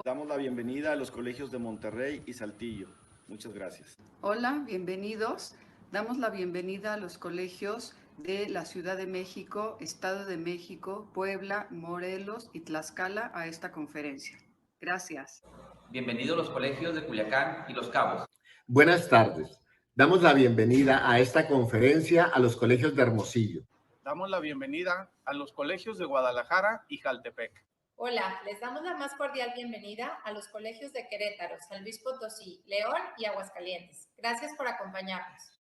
Damos la bienvenida a los colegios de Monterrey y Saltillo. Muchas gracias. Hola, bienvenidos. Damos la bienvenida a los colegios de la Ciudad de México, Estado de México, Puebla, Morelos y Tlaxcala a esta conferencia. Gracias. Bienvenidos a los colegios de Culiacán y Los Cabos. Buenas tardes. Damos la bienvenida a esta conferencia a los colegios de Hermosillo. Damos la bienvenida a los colegios de Guadalajara y Jaltepec. Hola, les damos la más cordial bienvenida a los colegios de Querétaro, San Luis Potosí, León y Aguascalientes. Gracias por acompañarnos.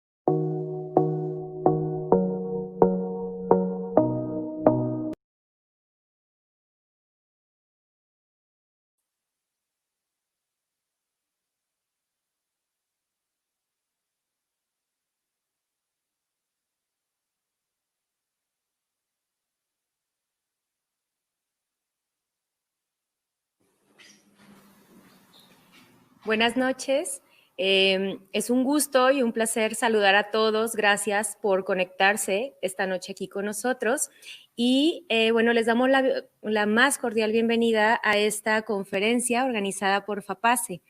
Buenas noches. Es un gusto y un placer saludar a todos. Gracias por conectarse esta noche aquí con nosotros. Y bueno, les damos la más cordial bienvenida a esta conferencia organizada por FAPACE.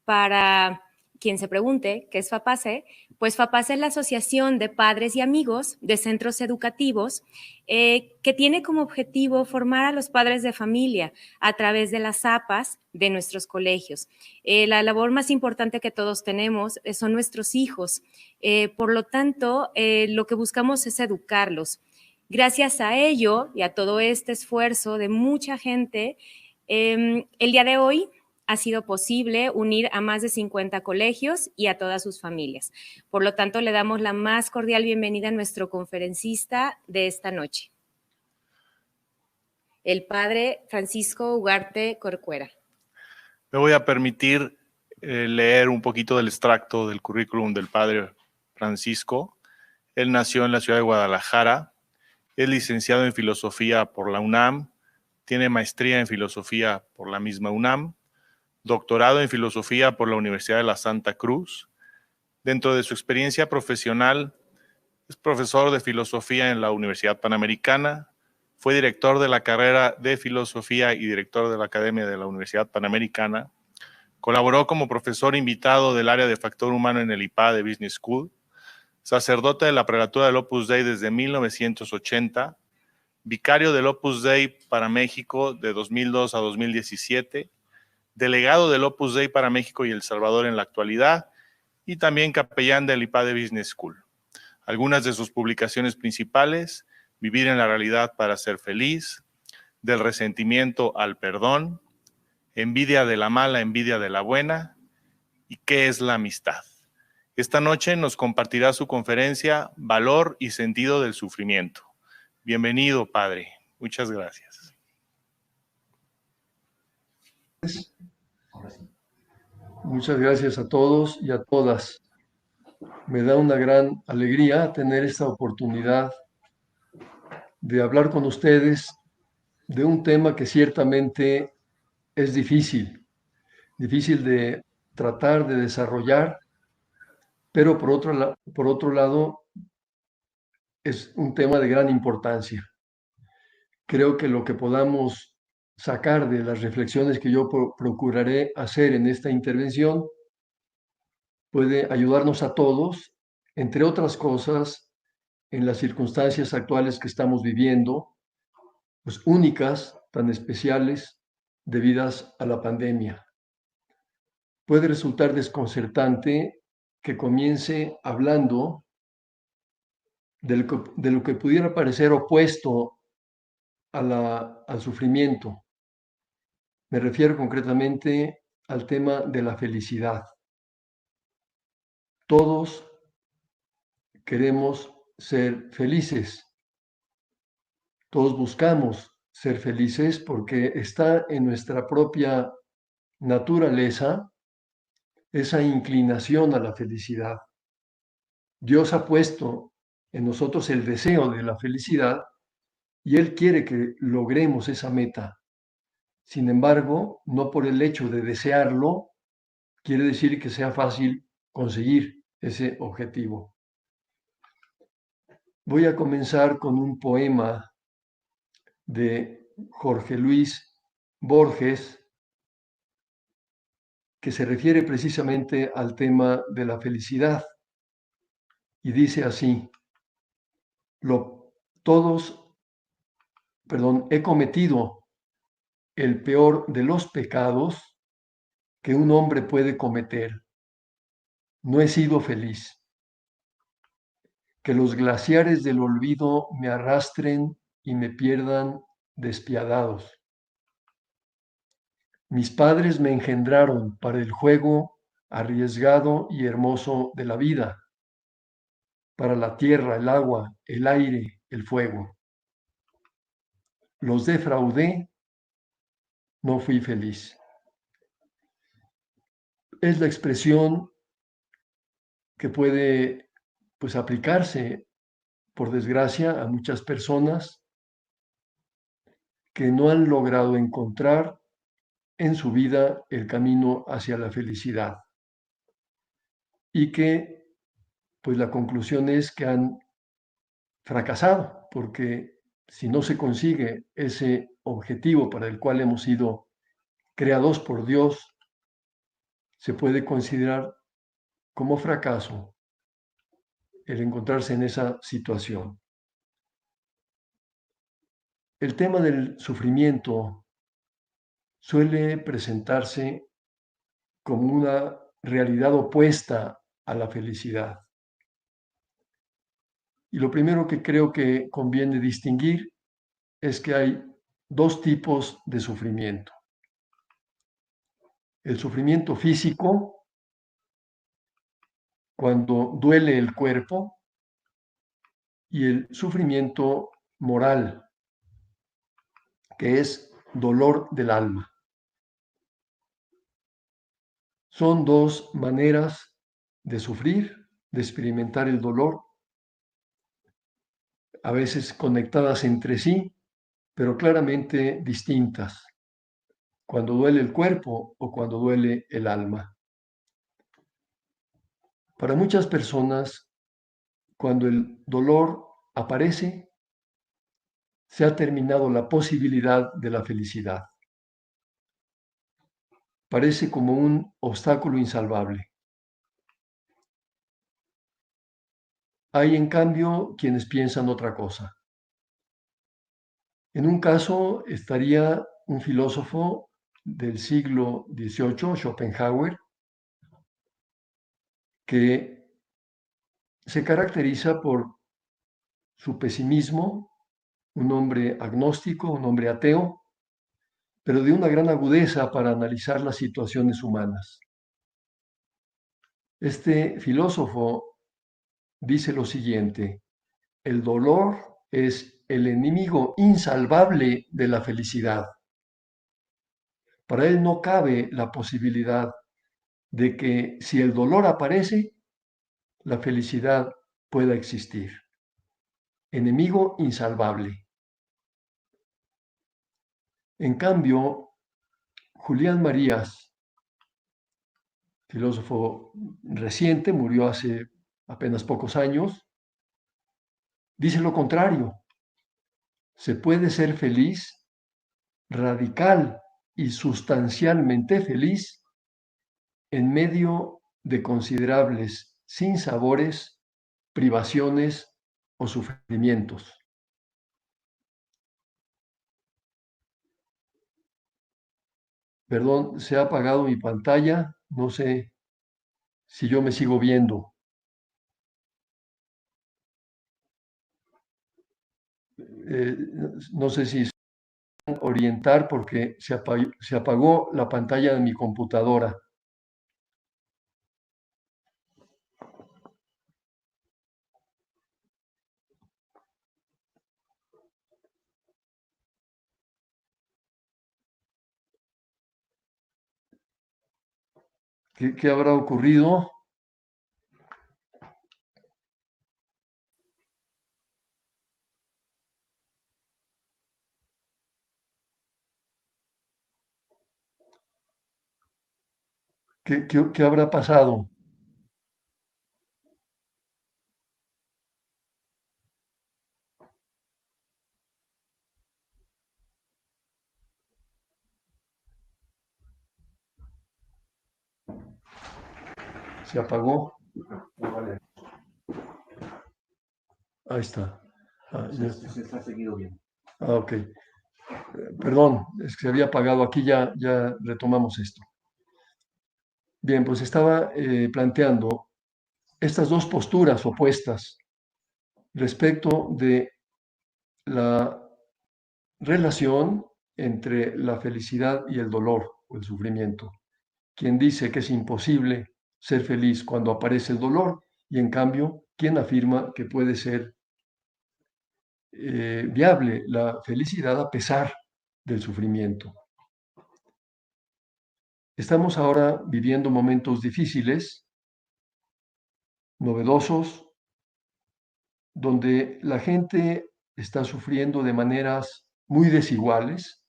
Para quien se pregunte qué es FAPACE, pues FAPACE es la Asociación de Padres y Amigos de Centros Educativos que tiene como objetivo formar a los padres de familia a través de las APAs de nuestros colegios. La labor más importante que todos tenemos son nuestros hijos. Por lo tanto, lo que buscamos es educarlos. Gracias a ello y a todo este esfuerzo de mucha gente, el día de hoy ha sido posible unir a más de 50 colegios y a todas sus familias. Por lo tanto, le damos la más cordial bienvenida a nuestro conferencista de esta noche, el padre Francisco Ugarte Corcuera. Me voy a permitir leer un poquito del extracto del currículum del padre Francisco. Él nació en la ciudad de Guadalajara, es licenciado en filosofía por la UNAM, tiene maestría en filosofía por la misma UNAM, doctorado en filosofía por la Universidad de la Santa Cruz. Dentro de su experiencia profesional, es profesor de filosofía en la Universidad Panamericana, fue director de la carrera de filosofía y director de la Academia de la Universidad Panamericana, colaboró como profesor invitado del área de factor humano en el IPA de Business School, sacerdote de la prelatura del Opus Dei desde 1980, vicario del Opus Dei para México de 2002 a 2017, delegado del Opus Dei para México y El Salvador en la actualidad, y también capellán del IPA de Business School. Algunas de sus publicaciones principales: Vivir en la realidad para ser feliz, Del resentimiento al perdón, Envidia de la mala, envidia de la buena, y ¿Qué es la amistad? Esta noche nos compartirá su conferencia Valor y sentido del sufrimiento. Bienvenido, padre. Muchas gracias. Muchas gracias a todos y a todas. Me da una gran alegría tener esta oportunidad de hablar con ustedes de un tema que ciertamente es difícil de tratar de desarrollar, pero por otro lado es un tema de gran importancia. Creo que lo que podamos sacar de las reflexiones que yo procuraré hacer en esta intervención puede ayudarnos a todos, entre otras cosas, en las circunstancias actuales que estamos viviendo, pues únicas, tan especiales, debidas a la pandemia. Puede resultar desconcertante que comience hablando de lo que pudiera parecer opuesto al sufrimiento. Me refiero concretamente al tema de la felicidad. Todos queremos ser felices. Todos buscamos ser felices porque está en nuestra propia naturaleza esa inclinación a la felicidad. Dios ha puesto en nosotros el deseo de la felicidad y Él quiere que logremos esa meta. Sin embargo, no por el hecho de desearlo, quiere decir que sea fácil conseguir ese objetivo. Voy a comenzar con un poema de Jorge Luis Borges, que se refiere precisamente al tema de la felicidad. Y dice así, he cometido el peor de los pecados que un hombre puede cometer. No he sido feliz. Que los glaciares del olvido me arrastren y me pierdan despiadados. Mis padres me engendraron para el juego arriesgado y hermoso de la vida, para la tierra, el agua, el aire, el fuego. Los defraudé, no fui feliz. Es la expresión que puede, pues, aplicarse, por desgracia, a muchas personas que no han logrado encontrar en su vida el camino hacia la felicidad y que, pues, la conclusión es que han fracasado, porque si no se consigue ese objetivo para el cual hemos sido creados por Dios, se puede considerar como fracaso el encontrarse en esa situación. El tema del sufrimiento suele presentarse como una realidad opuesta a la felicidad. Y lo primero que creo que conviene distinguir es que hay dos tipos de sufrimiento. El sufrimiento físico, cuando duele el cuerpo, y el sufrimiento moral, que es dolor del alma. Son dos maneras de sufrir, de experimentar el dolor, a veces conectadas entre sí, pero claramente distintas, cuando duele el cuerpo o cuando duele el alma. Para muchas personas, cuando el dolor aparece, se ha terminado la posibilidad de la felicidad. Parece como un obstáculo insalvable. Hay, en cambio, quienes piensan otra cosa. En un caso estaría un filósofo del siglo XVIII, Schopenhauer, que se caracteriza por su pesimismo, un hombre agnóstico, un hombre ateo, pero de una gran agudeza para analizar las situaciones humanas. Este filósofo dice lo siguiente: el dolor es el enemigo insalvable de la felicidad. Para él no cabe la posibilidad de que si el dolor aparece, la felicidad pueda existir. Enemigo insalvable. En cambio, Julián Marías, filósofo reciente, murió hace apenas pocos años, dice lo contrario. Se puede ser feliz, radical y sustancialmente feliz, en medio de considerables sinsabores, privaciones o sufrimientos. Perdón, se ha apagado mi pantalla, no sé si yo me sigo viendo. No sé si orientar porque se apagó la pantalla de mi computadora. ¿Qué habrá ocurrido? ¿Qué habrá pasado? Se apagó. Ahí está. Se está seguido bien. Ok. Perdón, es que se había apagado. Aquí ya retomamos esto. Bien, pues estaba planteando estas dos posturas opuestas respecto de la relación entre la felicidad y el dolor o el sufrimiento. Quien dice que es imposible ser feliz cuando aparece el dolor y en cambio quien afirma que puede ser viable la felicidad a pesar del sufrimiento. Estamos ahora viviendo momentos difíciles, novedosos, donde la gente está sufriendo de maneras muy desiguales,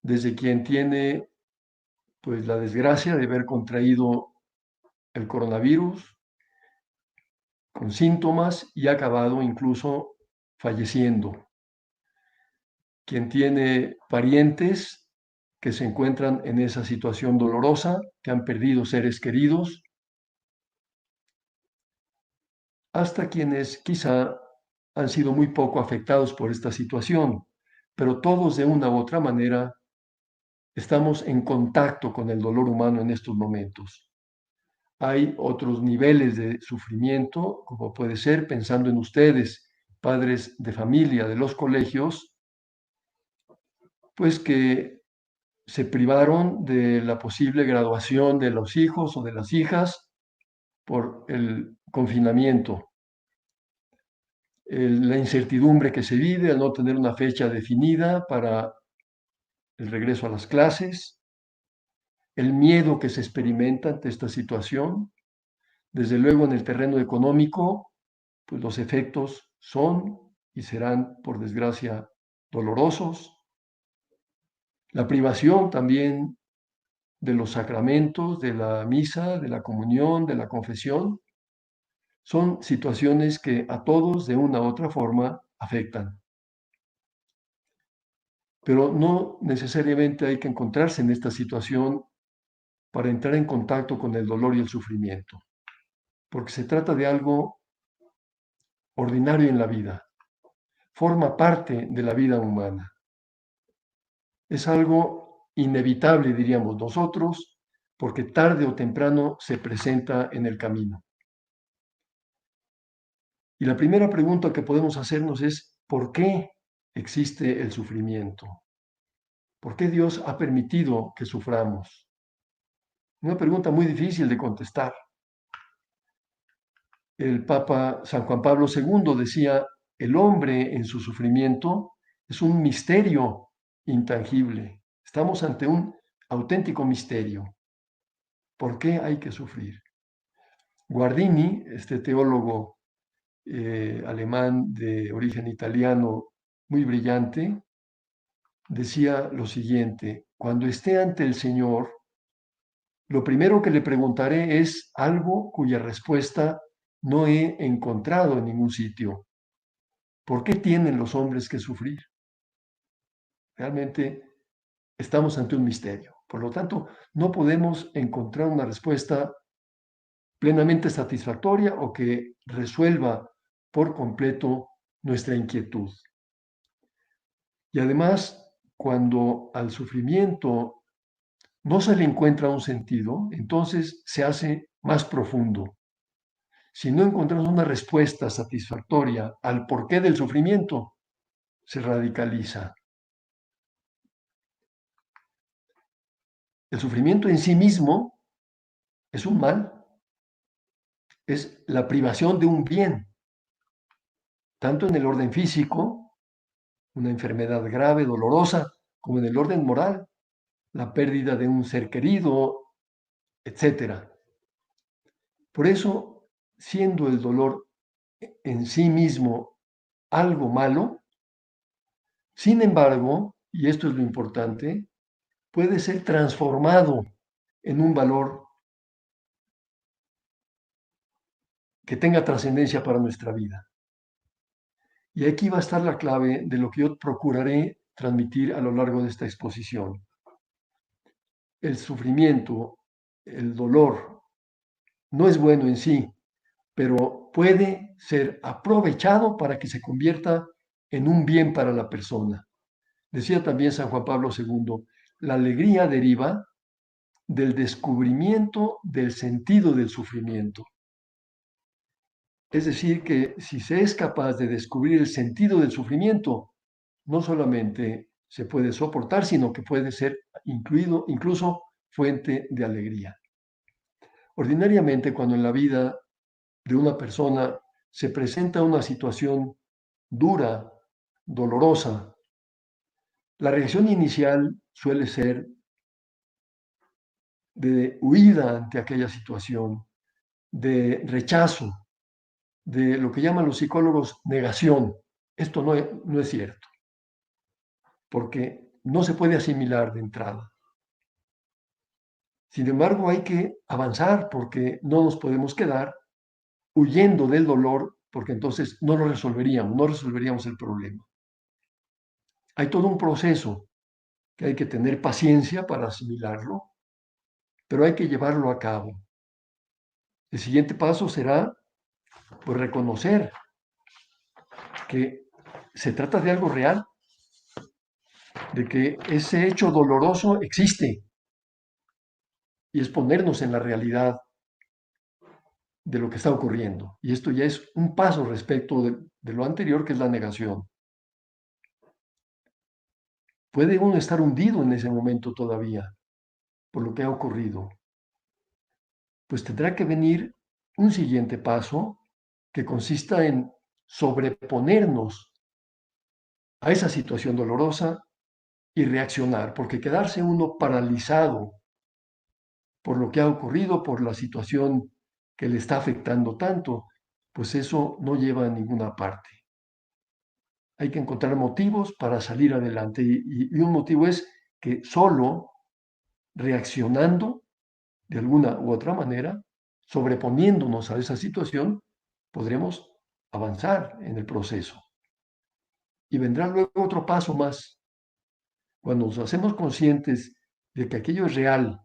desde quien tiene pues la desgracia de haber contraído el coronavirus con síntomas y ha acabado incluso falleciendo. Quien tiene parientes que se encuentran en esa situación dolorosa, que han perdido seres queridos, hasta quienes quizá han sido muy poco afectados por esta situación, pero todos de una u otra manera estamos en contacto con el dolor humano en estos momentos. Hay otros niveles de sufrimiento, como puede ser, pensando en ustedes, padres de familia de los colegios, pues que se privaron de la posible graduación de los hijos o de las hijas por el confinamiento. La incertidumbre que se vive al no tener una fecha definida para el regreso a las clases, el miedo que se experimenta ante esta situación. Desde luego en el terreno económico, pues los efectos son y serán, por desgracia, dolorosos. La privación también de los sacramentos, de la misa, de la comunión, de la confesión, son situaciones que a todos de una u otra forma afectan. Pero no necesariamente hay que encontrarse en esta situación para entrar en contacto con el dolor y el sufrimiento, porque se trata de algo ordinario en la vida, forma parte de la vida humana. Es algo inevitable, diríamos nosotros, porque tarde o temprano se presenta en el camino. Y la primera pregunta que podemos hacernos es, ¿por qué existe el sufrimiento? ¿Por qué Dios ha permitido que suframos? Una pregunta muy difícil de contestar. El Papa San Juan Pablo II decía, el hombre en su sufrimiento es un misterio intangible. Estamos ante un auténtico misterio. ¿Por qué hay que sufrir? Guardini, este teólogo alemán de origen italiano muy brillante, decía lo siguiente, cuando esté ante el Señor, lo primero que le preguntaré es algo cuya respuesta no he encontrado en ningún sitio. ¿Por qué tienen los hombres que sufrir? Realmente estamos ante un misterio. Por lo tanto, no podemos encontrar una respuesta plenamente satisfactoria o que resuelva por completo nuestra inquietud. Y además, cuando al sufrimiento no se le encuentra un sentido, entonces se hace más profundo. Si no encontramos una respuesta satisfactoria al porqué del sufrimiento, se radicaliza. El sufrimiento en sí mismo es un mal, es la privación de un bien, tanto en el orden físico, una enfermedad grave, dolorosa, como en el orden moral, la pérdida de un ser querido, etc. Por eso, siendo el dolor en sí mismo algo malo, sin embargo, y esto es lo importante, puede ser transformado en un valor que tenga trascendencia para nuestra vida. Y aquí va a estar la clave de lo que yo procuraré transmitir a lo largo de esta exposición. El sufrimiento, el dolor no es bueno en sí, pero puede ser aprovechado para que se convierta en un bien para la persona. Decía también San Juan Pablo II, la alegría deriva del descubrimiento del sentido del sufrimiento. Es decir, que si se es capaz de descubrir el sentido del sufrimiento, no solamente se puede soportar, sino que puede ser incluido incluso fuente de alegría. Ordinariamente, cuando en la vida de una persona se presenta una situación dura, dolorosa, la reacción inicial suele ser de huida ante aquella situación, de rechazo, de lo que llaman los psicólogos negación. Esto no es cierto, porque no se puede asimilar de entrada. Sin embargo, hay que avanzar porque no nos podemos quedar huyendo del dolor, porque entonces no lo resolveríamos, no resolveríamos el problema. Hay todo un proceso que hay que tener paciencia para asimilarlo, pero hay que llevarlo a cabo. El siguiente paso será pues, reconocer que se trata de algo real, de que ese hecho doloroso existe y es ponernos en la realidad de lo que está ocurriendo. Y esto ya es un paso respecto de lo anterior, que es la negación. Puede uno estar hundido en ese momento todavía por lo que ha ocurrido. Pues tendrá que venir un siguiente paso que consista en sobreponernos a esa situación dolorosa y reaccionar, porque quedarse uno paralizado por lo que ha ocurrido, por la situación que le está afectando tanto, pues eso no lleva a ninguna parte. Hay que encontrar motivos para salir adelante y un motivo es que solo reaccionando de alguna u otra manera, sobreponiéndonos a esa situación, podremos avanzar en el proceso. Y vendrá luego otro paso más. Cuando nos hacemos conscientes de que aquello es real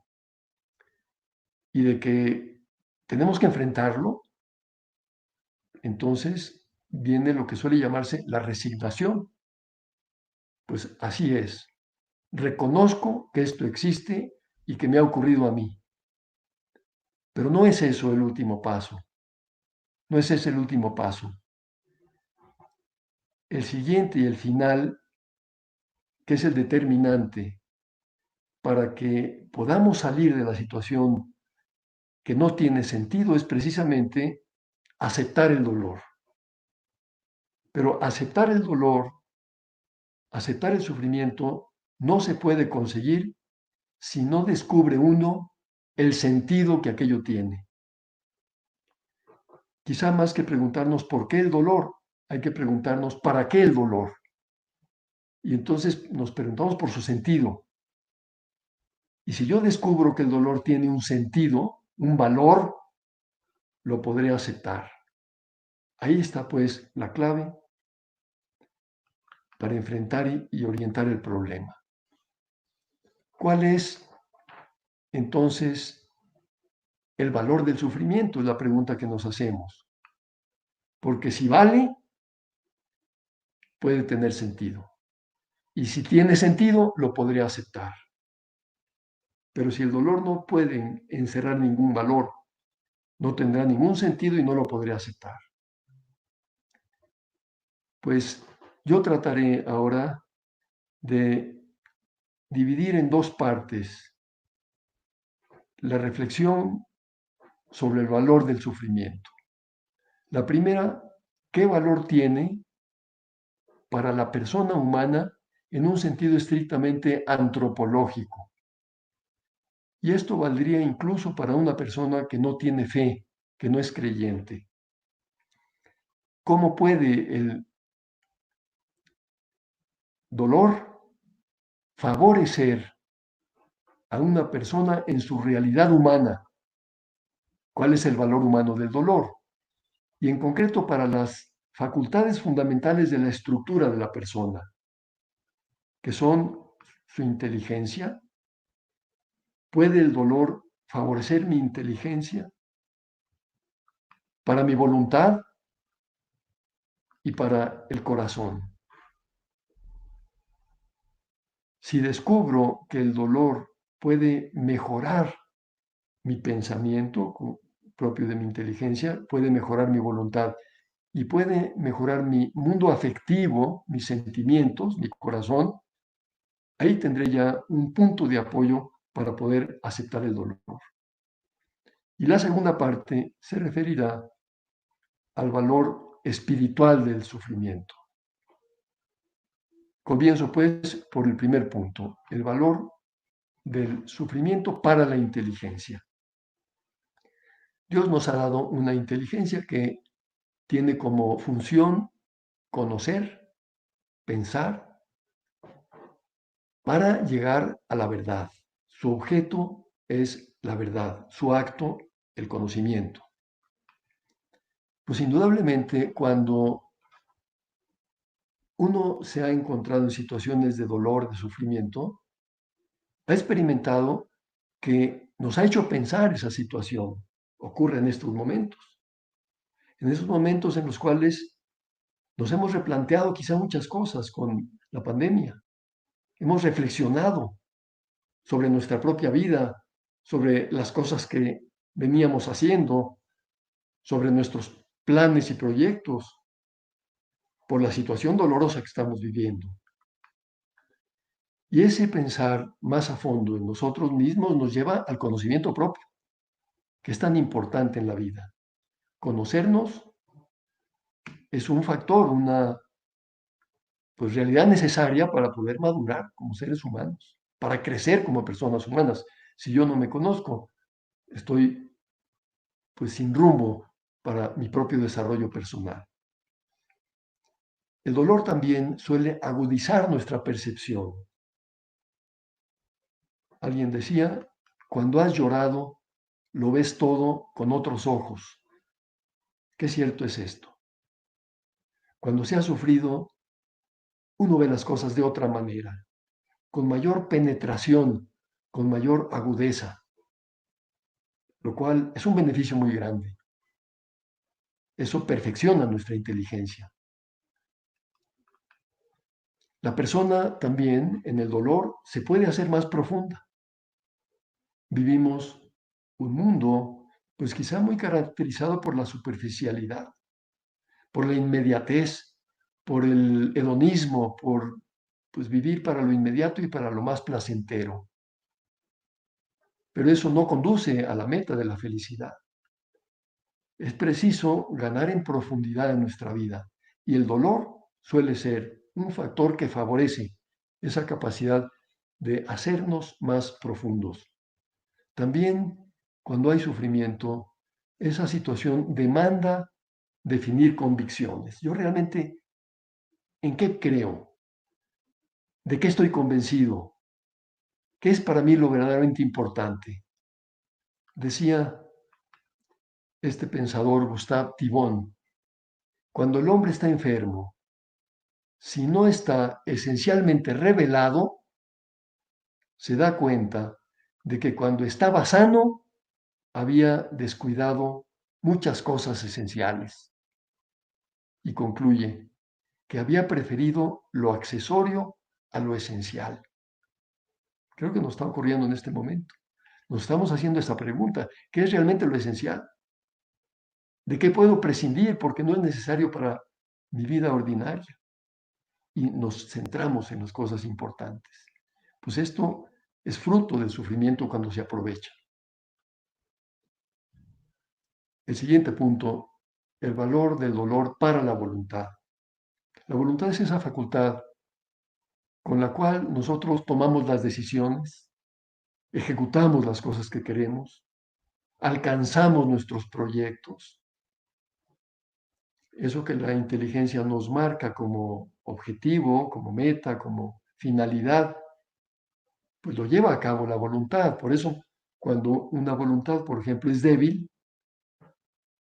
y de que tenemos que enfrentarlo, entonces viene lo que suele llamarse la resignación. Pues así es. Reconozco que esto existe y que me ha ocurrido a mí. Pero no es eso el último paso. No es ese el último paso. El siguiente y el final, que es el determinante para que podamos salir de la situación que no tiene sentido, es precisamente aceptar el dolor. Pero aceptar el dolor, aceptar el sufrimiento, no se puede conseguir si no descubre uno el sentido que aquello tiene. Quizá más que preguntarnos por qué el dolor, hay que preguntarnos para qué el dolor. Y entonces nos preguntamos por su sentido. Y si yo descubro que el dolor tiene un sentido, un valor, lo podré aceptar. Ahí está pues la clave para enfrentar y orientar el problema. ¿Cuál es entonces el valor del sufrimiento? Es la pregunta que nos hacemos. Porque si vale, puede tener sentido. Y si tiene sentido, lo podré aceptar. Pero si el dolor no puede encerrar ningún valor, no tendrá ningún sentido y no lo podré aceptar. Pues yo trataré ahora de dividir en dos partes la reflexión sobre el valor del sufrimiento. La primera, ¿qué valor tiene para la persona humana en un sentido estrictamente antropológico? Y esto valdría incluso para una persona que no tiene fe, que no es creyente. ¿Cómo puede el dolor favorecer a una persona en su realidad humana? ¿Cuál es el valor humano del dolor? Y en concreto para las facultades fundamentales de la estructura de la persona, que son su inteligencia. ¿Puede el dolor favorecer mi inteligencia? para mi voluntad y para el corazón. Si descubro que el dolor puede mejorar mi pensamiento propio de mi inteligencia, puede mejorar mi voluntad y puede mejorar mi mundo afectivo, mis sentimientos, mi corazón, ahí tendré ya un punto de apoyo para poder aceptar el dolor. Y la segunda parte se referirá al valor espiritual del sufrimiento. Comienzo pues por el primer punto, el valor del sufrimiento para la inteligencia. Dios nos ha dado una inteligencia que tiene como función conocer, pensar, para llegar a la verdad. Su objeto es la verdad, su acto, el conocimiento. Pues indudablemente cuando uno se ha encontrado en situaciones de dolor, de sufrimiento, ha experimentado que nos ha hecho pensar esa situación. Ocurre en estos momentos. En esos momentos en los cuales nos hemos replanteado quizá muchas cosas con la pandemia. Hemos reflexionado sobre nuestra propia vida, sobre las cosas que veníamos haciendo, sobre nuestros planes y proyectos, por la situación dolorosa que estamos viviendo. Y ese pensar más a fondo en nosotros mismos nos lleva al conocimiento propio, que es tan importante en la vida. Conocernos es un factor, una realidad necesaria para poder madurar como seres humanos, para crecer como personas humanas. Si yo no me conozco, estoy sin rumbo para mi propio desarrollo personal. El dolor también suele agudizar nuestra percepción. Alguien decía, cuando has llorado, lo ves todo con otros ojos. Qué cierto es esto. Cuando se ha sufrido, uno ve las cosas de otra manera, con mayor penetración, con mayor agudeza, lo cual es un beneficio muy grande. Eso perfecciona nuestra inteligencia. La persona también en el dolor se puede hacer más profunda. Vivimos un mundo, pues quizá muy caracterizado por la superficialidad, por la inmediatez, por el hedonismo, por vivir para lo inmediato y para lo más placentero. Pero eso no conduce a la meta de la felicidad. Es preciso ganar en profundidad en nuestra vida y el dolor suele ser un factor que favorece esa capacidad de hacernos más profundos. También cuando hay sufrimiento, esa situación demanda definir convicciones. Yo realmente, ¿en qué creo? ¿De qué estoy convencido? ¿Qué es para mí lo verdaderamente importante? Decía este pensador Gustave Thibon, cuando el hombre está enfermo, si no está esencialmente revelado, se da cuenta de que cuando estaba sano, había descuidado muchas cosas esenciales. Y concluye que había preferido lo accesorio a lo esencial. Creo que nos está ocurriendo en este momento. Nos estamos haciendo esta pregunta, ¿qué es realmente lo esencial? ¿De qué puedo prescindir porque no es necesario para mi vida ordinaria? Y nos centramos en las cosas importantes. Pues esto es fruto del sufrimiento cuando se aprovecha. El siguiente punto, el valor del dolor para la voluntad. La voluntad es esa facultad con la cual nosotros tomamos las decisiones, ejecutamos las cosas que queremos, alcanzamos nuestros proyectos. Eso que la inteligencia nos marca como objetivo, como meta, como finalidad, pues lo lleva a cabo la voluntad. Por eso, cuando una voluntad, por ejemplo, es débil,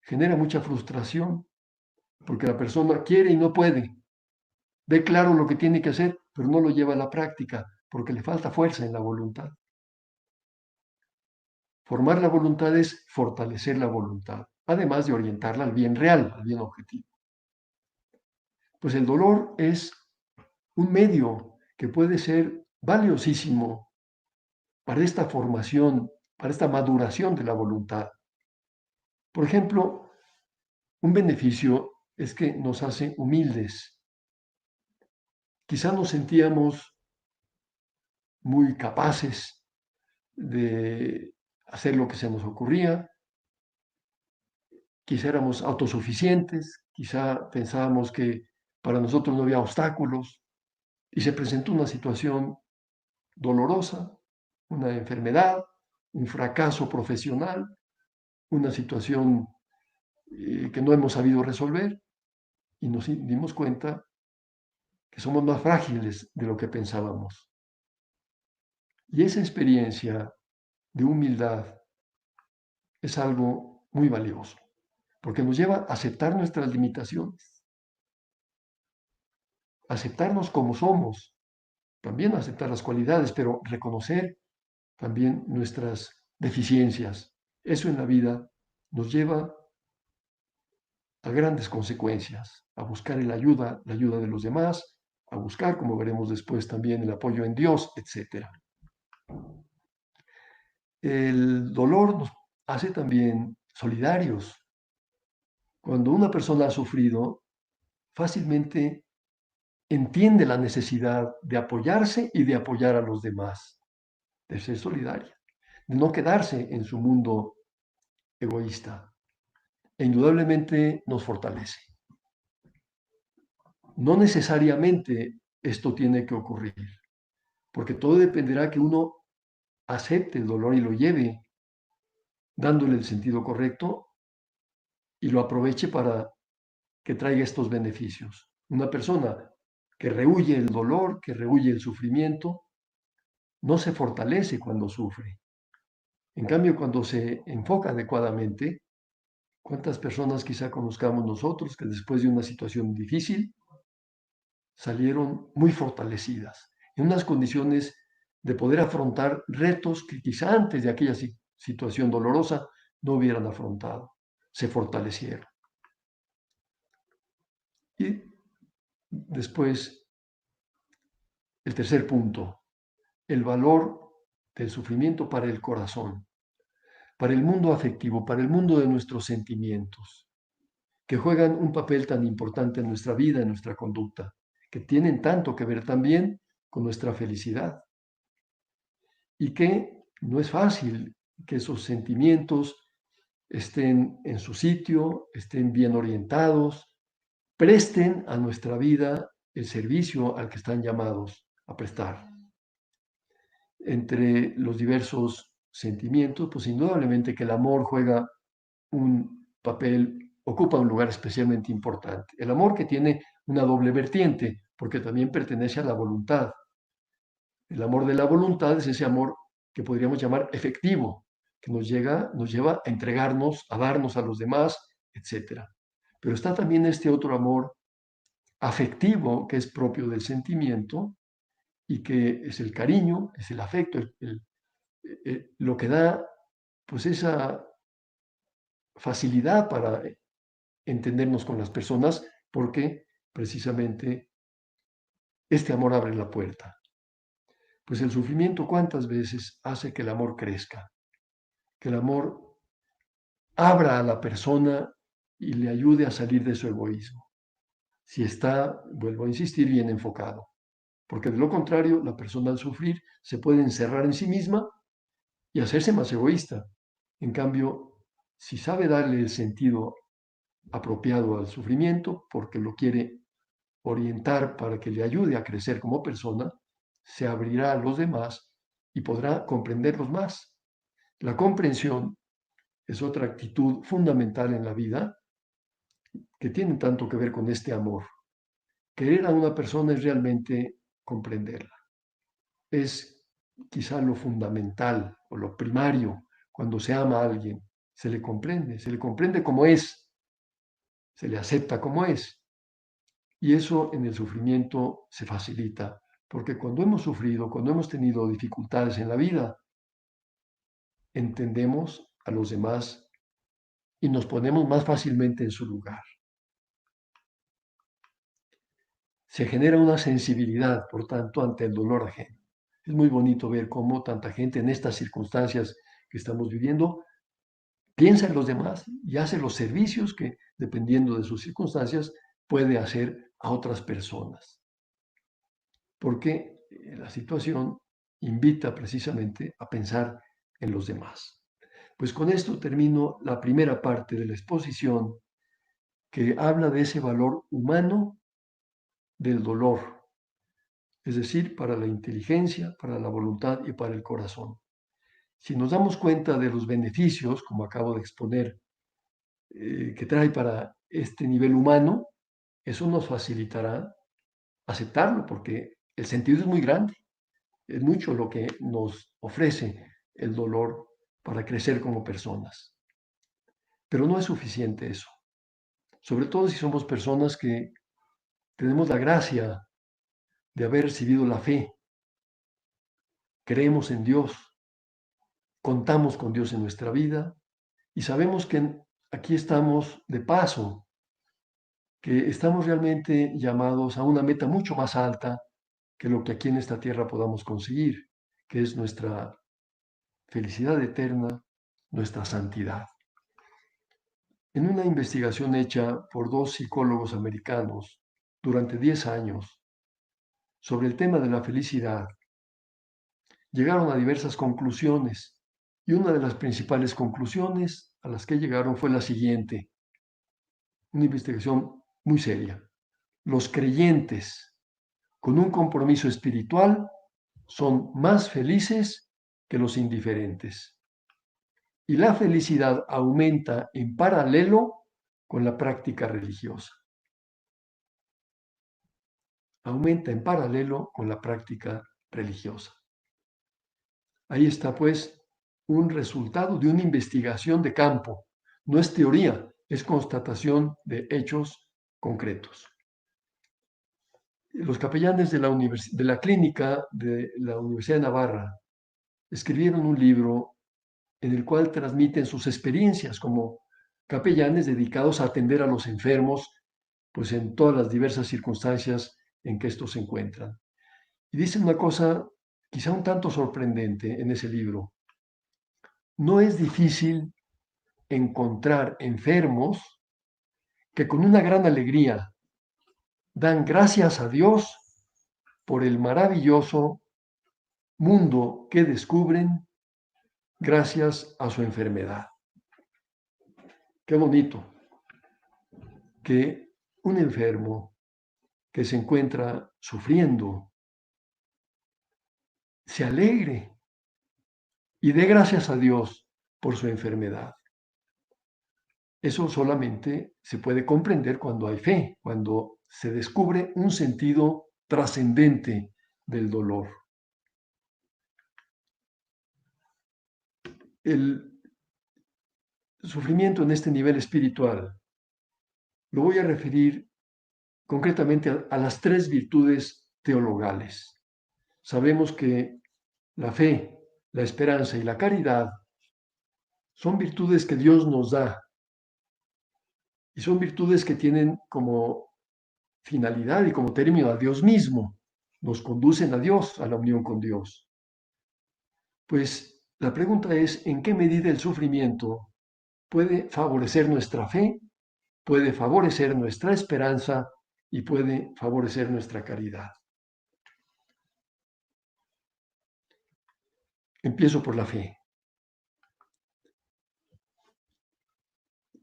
genera mucha frustración, porque la persona quiere y no puede. Ve claro lo que tiene que hacer, pero no lo lleva a la práctica, porque le falta fuerza en la voluntad. Formar la voluntad es fortalecer la voluntad. además de orientarla al bien real, al bien objetivo. Pues el dolor es un medio que puede ser valiosísimo para esta formación, para esta maduración de la voluntad. Por ejemplo, un beneficio es que nos hace humildes. Quizá nos sentíamos muy capaces de hacer lo que se nos ocurría, quizá éramos autosuficientes, quizá pensábamos que para nosotros no había obstáculos y se presentó una situación dolorosa, una enfermedad, un fracaso profesional, una situación que no hemos sabido resolver y nos dimos cuenta que somos más frágiles de lo que pensábamos. Y esa experiencia de humildad es algo muy valioso, porque nos lleva a aceptar nuestras limitaciones, aceptarnos como somos, también aceptar las cualidades, pero reconocer también nuestras deficiencias. Eso en la vida nos lleva a grandes consecuencias, a buscar la ayuda de los demás, a buscar, como veremos después, también el apoyo en Dios, etc. El dolor nos hace también solidarios. Cuando una persona ha sufrido, fácilmente entiende la necesidad de apoyarse y de apoyar a los demás, de ser solidaria, de no quedarse en su mundo egoísta. E indudablemente nos fortalece. No necesariamente esto tiene que ocurrir, porque todo dependerá que uno acepte el dolor y lo lleve, dándole el sentido correcto y lo aproveche para que traiga estos beneficios. Una persona que rehúye el dolor, que rehúye el sufrimiento, no se fortalece cuando sufre. En cambio, cuando se enfoca adecuadamente, ¿cuántas personas quizá conozcamos nosotros que después de una situación difícil salieron muy fortalecidas, en unas condiciones de poder afrontar retos que quizá antes de aquella situación dolorosa no hubieran afrontado? Se fortalecieron. Y después, el tercer punto, el valor del sufrimiento para el corazón, para el mundo afectivo, para el mundo de nuestros sentimientos, que juegan un papel tan importante en nuestra vida, en nuestra conducta, que tienen tanto que ver también con nuestra felicidad. Y que no es fácil que esos sentimientos estén en su sitio, estén bien orientados, presten a nuestra vida el servicio al que están llamados a prestar. Entre los diversos sentimientos, pues indudablemente que el amor juega un papel, ocupa un lugar especialmente importante. El amor que tiene una doble vertiente, porque también pertenece a la voluntad. El amor de la voluntad es ese amor que podríamos llamar efectivo, que nos lleva a entregarnos, a darnos a los demás, etc. Pero está también este otro amor afectivo que es propio del sentimiento y que es el cariño, es el afecto, lo que da pues esa facilidad para entendernos con las personas, porque precisamente este amor abre la puerta. Pues el sufrimiento, ¿cuántas veces hace que el amor crezca? Que el amor abra a la persona y le ayude a salir de su egoísmo. Si está, vuelvo a insistir, bien enfocado. Porque de lo contrario, la persona al sufrir se puede encerrar en sí misma y hacerse más egoísta. En cambio, si sabe darle el sentido apropiado al sufrimiento, porque lo quiere orientar para que le ayude a crecer como persona, se abrirá a los demás y podrá comprenderlos más. La comprensión es otra actitud fundamental en la vida que tiene tanto que ver con este amor. Querer a una persona es realmente comprenderla. Es quizá lo fundamental o lo primario cuando se ama a alguien. Se le comprende como es, se le acepta como es. Y eso en el sufrimiento se facilita, porque cuando hemos sufrido, cuando hemos tenido dificultades en la vida, entendemos a los demás y nos ponemos más fácilmente en su lugar. Se genera una sensibilidad, por tanto, ante el dolor ajeno. Es muy bonito ver cómo tanta gente en estas circunstancias que estamos viviendo piensa en los demás y hace los servicios que, dependiendo de sus circunstancias, puede hacer a otras personas. Porque la situación invita precisamente a pensar en los demás. Pues con esto termino la primera parte de la exposición que habla de ese valor humano del dolor, es decir, para la inteligencia, para la voluntad y para el corazón. Si nos damos cuenta de los beneficios, como acabo de exponer, que trae para este nivel humano, eso nos facilitará aceptarlo, porque el sentido es muy grande, es mucho lo que nos ofrece el dolor para crecer como personas. Pero no es suficiente eso, sobre todo si somos personas que tenemos la gracia de haber recibido la fe, creemos en Dios, contamos con Dios en nuestra vida y sabemos que aquí estamos de paso, que estamos realmente llamados a una meta mucho más alta que lo que aquí en esta tierra podamos conseguir, que es nuestra felicidad eterna, nuestra santidad. En una investigación hecha por 2 psicólogos americanos durante 10 años sobre el tema de la felicidad, llegaron a diversas conclusiones y una de las principales conclusiones a las que llegaron fue la siguiente, una investigación muy seria. Los creyentes con un compromiso espiritual son más felices que los indiferentes. Y la felicidad aumenta en paralelo con la práctica religiosa. Aumenta en paralelo con la práctica religiosa. Ahí está, pues, un resultado de una investigación de campo. No es teoría, es constatación de hechos concretos. Los capellanes de la clínica de la Universidad de Navarra escribieron un libro en el cual transmiten sus experiencias como capellanes dedicados a atender a los enfermos, pues en todas las diversas circunstancias en que estos se encuentran. Y dicen una cosa quizá un tanto sorprendente en ese libro. No es difícil encontrar enfermos que con una gran alegría dan gracias a Dios por el maravilloso mundo que descubren gracias a su enfermedad. Qué bonito que un enfermo que se encuentra sufriendo se alegre y dé gracias a Dios por su enfermedad. Eso solamente se puede comprender cuando hay fe, cuando se descubre un sentido trascendente del dolor. El sufrimiento en este nivel espiritual lo voy a referir concretamente a las 3 virtudes teologales. Sabemos que la fe, la esperanza y la caridad son virtudes que Dios nos da y son virtudes que tienen como finalidad y como término a Dios mismo, nos conducen a Dios, a la unión con Dios. Pues la pregunta es, ¿en qué medida el sufrimiento puede favorecer nuestra fe, puede favorecer nuestra esperanza y puede favorecer nuestra caridad? Empiezo por la fe.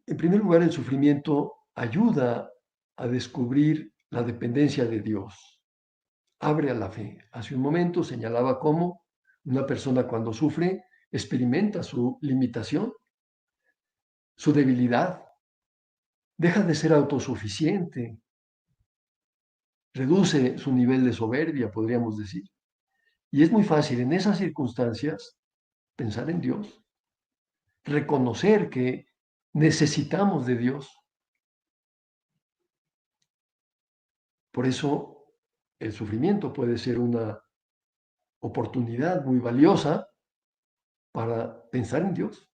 En primer lugar, el sufrimiento ayuda a descubrir la dependencia de Dios. Abre a la fe. Hace un momento señalaba cómo una persona cuando sufre experimenta su limitación, su debilidad, deja de ser autosuficiente, reduce su nivel de soberbia, podríamos decir. Y es muy fácil en esas circunstancias pensar en Dios, reconocer que necesitamos de Dios. Por eso el sufrimiento puede ser una oportunidad muy valiosa para pensar en Dios,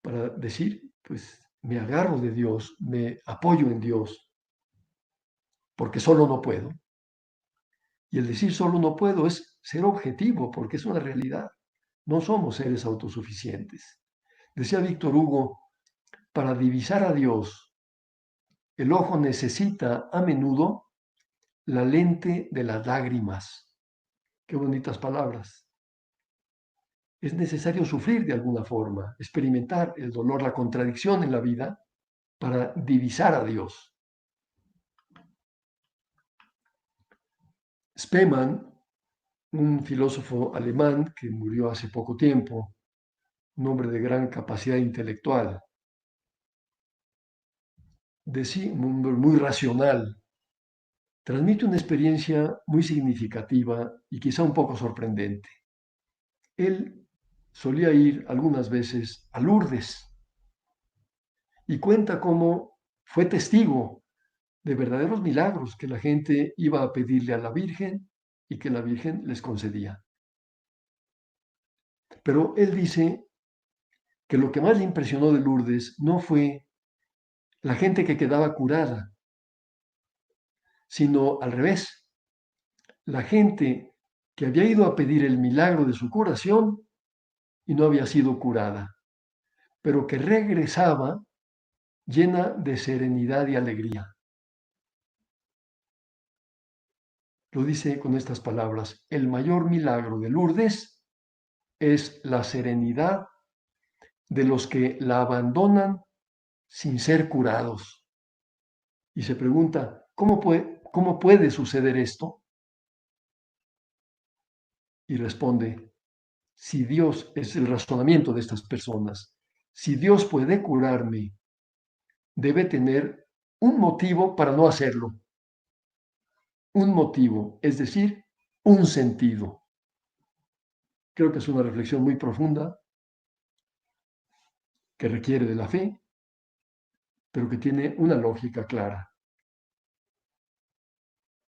para decir, pues me agarro de Dios, me apoyo en Dios, porque solo no puedo. Y el decir solo no puedo es ser objetivo, porque es una realidad. No somos seres autosuficientes. Decía Víctor Hugo, para divisar a Dios, el ojo necesita a menudo la lente de las lágrimas. Qué bonitas palabras. Es necesario sufrir de alguna forma, experimentar el dolor, la contradicción en la vida para divisar a Dios. Spemann, un filósofo alemán que murió hace poco tiempo, un hombre de gran capacidad intelectual, un hombre muy racional, transmite una experiencia muy significativa y quizá un poco sorprendente. Él solía ir algunas veces a Lourdes y cuenta cómo fue testigo de verdaderos milagros que la gente iba a pedirle a la Virgen y que la Virgen les concedía. Pero él dice que lo que más le impresionó de Lourdes no fue la gente que quedaba curada, sino al revés, la gente que había ido a pedir el milagro de su curación y no había sido curada, pero que regresaba llena de serenidad y alegría. Lo dice con estas palabras: el mayor milagro de Lourdes es la serenidad de los que la abandonan sin ser curados. Y se pregunta, ¿cómo puede suceder esto? Y responde, si Dios es el razonamiento de estas personas, si Dios puede curarme, debe tener un motivo para no hacerlo. Un motivo, es decir, un sentido. Creo que es una reflexión muy profunda que requiere de la fe, pero que tiene una lógica clara.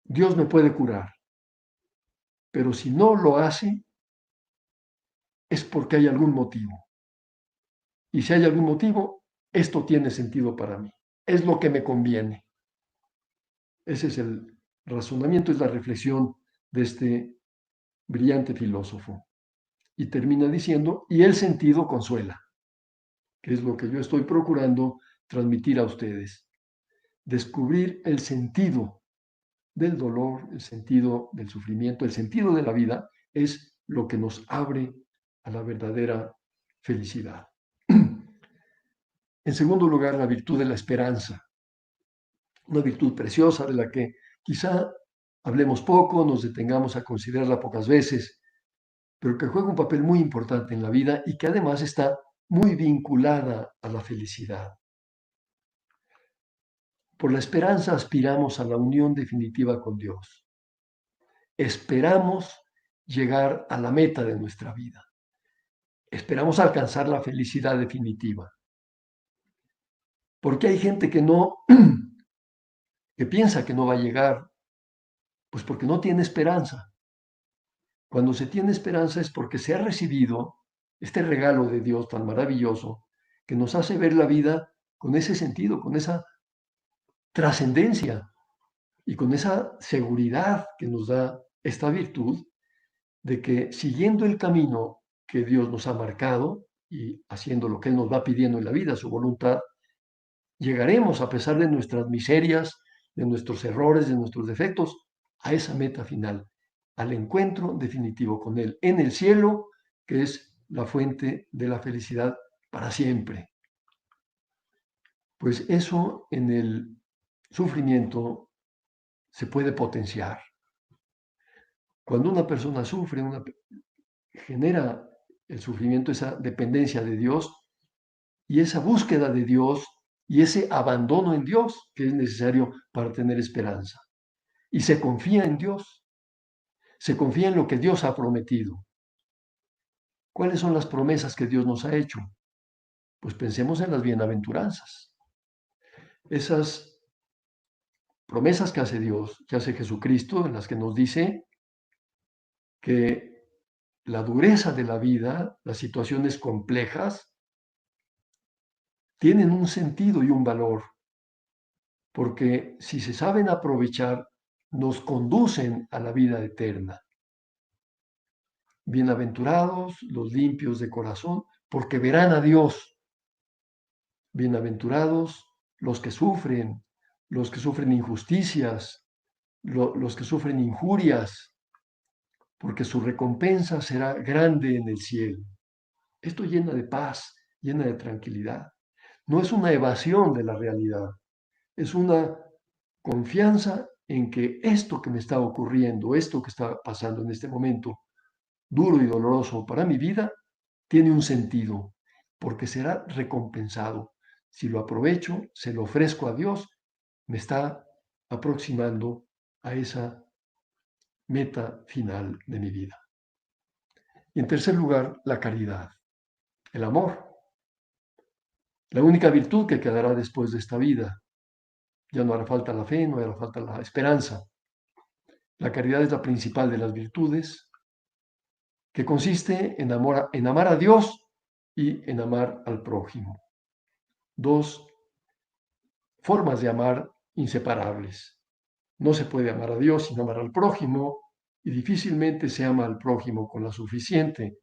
Dios me puede curar, pero si no lo hace, es porque hay algún motivo. Y si hay algún motivo, esto tiene sentido para mí. Es lo que me conviene. Ese es el razonamiento, es la reflexión de este brillante filósofo. Y termina diciendo, y el sentido consuela, que es lo que yo estoy procurando transmitir a ustedes. Descubrir el sentido del dolor, el sentido del sufrimiento, el sentido de la vida, es lo que nos abre a la verdadera felicidad. En segundo lugar, la virtud de la esperanza, una virtud preciosa de la que quizá hablemos poco, nos detengamos a considerarla pocas veces, pero que juega un papel muy importante en la vida y que además está muy vinculada a la felicidad. Por la esperanza aspiramos a la unión definitiva con Dios. Esperamos llegar a la meta de nuestra vida. Esperamos alcanzar la felicidad definitiva. Porque hay gente que que piensa que no va a llegar, pues porque no tiene esperanza. Cuando se tiene esperanza es porque se ha recibido este regalo de Dios tan maravilloso que nos hace ver la vida con ese sentido, con esa trascendencia y con esa seguridad que nos da esta virtud de que siguiendo el camino que Dios nos ha marcado y haciendo lo que Él nos va pidiendo en la vida, su voluntad, llegaremos a pesar de nuestras miserias, de nuestros errores, de nuestros defectos, a esa meta final, al encuentro definitivo con Él en el cielo, que es la fuente de la felicidad para siempre. Pues eso en el sufrimiento se puede potenciar. Cuando una persona sufre, genera el sufrimiento, esa dependencia de Dios y esa búsqueda de Dios y ese abandono en Dios que es necesario para tener esperanza. Y se confía en Dios, se confía en lo que Dios ha prometido. ¿Cuáles son las promesas que Dios nos ha hecho? Pues pensemos en las bienaventuranzas. Esas promesas que hace Dios, que hace Jesucristo, en las que nos dice que la dureza de la vida, las situaciones complejas, tienen un sentido y un valor, porque si se saben aprovechar, nos conducen a la vida eterna. Bienaventurados los limpios de corazón, porque verán a Dios. Bienaventurados los que sufren injusticias, los que sufren injurias, porque su recompensa será grande en el cielo. Esto llena de paz, llena de tranquilidad. No es una evasión de la realidad, es una confianza en que esto que me está ocurriendo, esto que está pasando en este momento, duro y doloroso para mi vida, tiene un sentido, porque será recompensado. Si lo aprovecho, se lo ofrezco a Dios, me está aproximando a esa meta final de mi vida. Y en tercer lugar, la caridad, el amor, la única virtud que quedará después de esta vida. Ya no hará falta la fe, no hará falta la esperanza. La caridad es la principal de las virtudes, que consiste en amar a Dios y en amar al prójimo. Dos formas de amar inseparables. No se puede amar a Dios sin amar al prójimo, y difícilmente se ama al prójimo con la suficiente